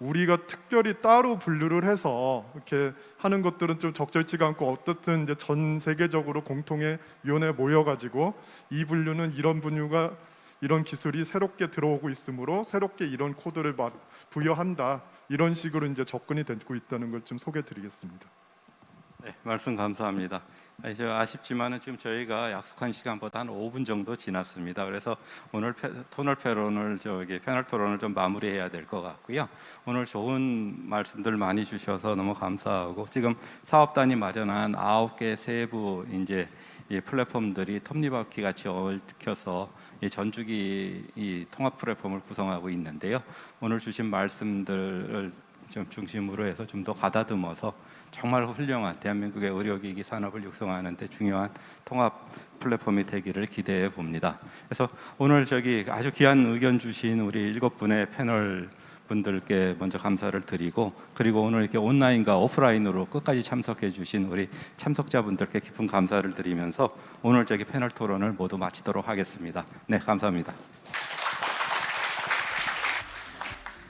우리가 특별히 따로 분류를 해서 이렇게 하는 것들은 좀 적절치가 않고 어떻든 이제 전 세계적으로 공통의 위원회에 모여가지고 이 분류는 이런 기술이 새롭게 들어오고 있으므로 새롭게 이런 코드를 부여한다 이런 식으로 이제 접근이 되고 있다는 걸 좀 소개드리겠습니다. 네, 말씀 감사합니다. 아쉽지만은 지금 저희가 약속한 시간보다 한 5분 정도 지났습니다. 그래서 오늘 패널 토론을 좀 마무리해야 될 것 같고요. 오늘 좋은 말씀들 많이 주셔서 너무 감사하고 지금 사업단이 마련한 9개 세부 이제 이 플랫폼들이 톱니바퀴 같이 얽혀서 이 전주기 이 통합 플랫폼을 구성하고 있는데요. 오늘 주신 말씀들을 좀 중심으로 해서 좀 더 가다듬어서 정말 훌륭한 대한민국의 의료기기 산업을 육성하는 데 중요한 통합 플랫폼이 되기를 기대해 봅니다. 그래서 오늘 아주 귀한 의견 주신 우리 7분의 패널 분들께 먼저 감사를 드리고 그리고 오늘 이렇게 온라인과 오프라인으로 끝까지 참석해 주신 우리 참석자분들께 깊은 감사를 드리면서 오늘 패널 토론을 모두 마치도록 하겠습니다. 네, 감사합니다.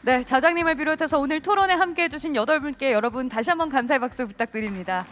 네, 자장님을 비롯해서 오늘 토론에 함께해 주신 8분께 여러분 다시 한번 감사의 박수 부탁드립니다.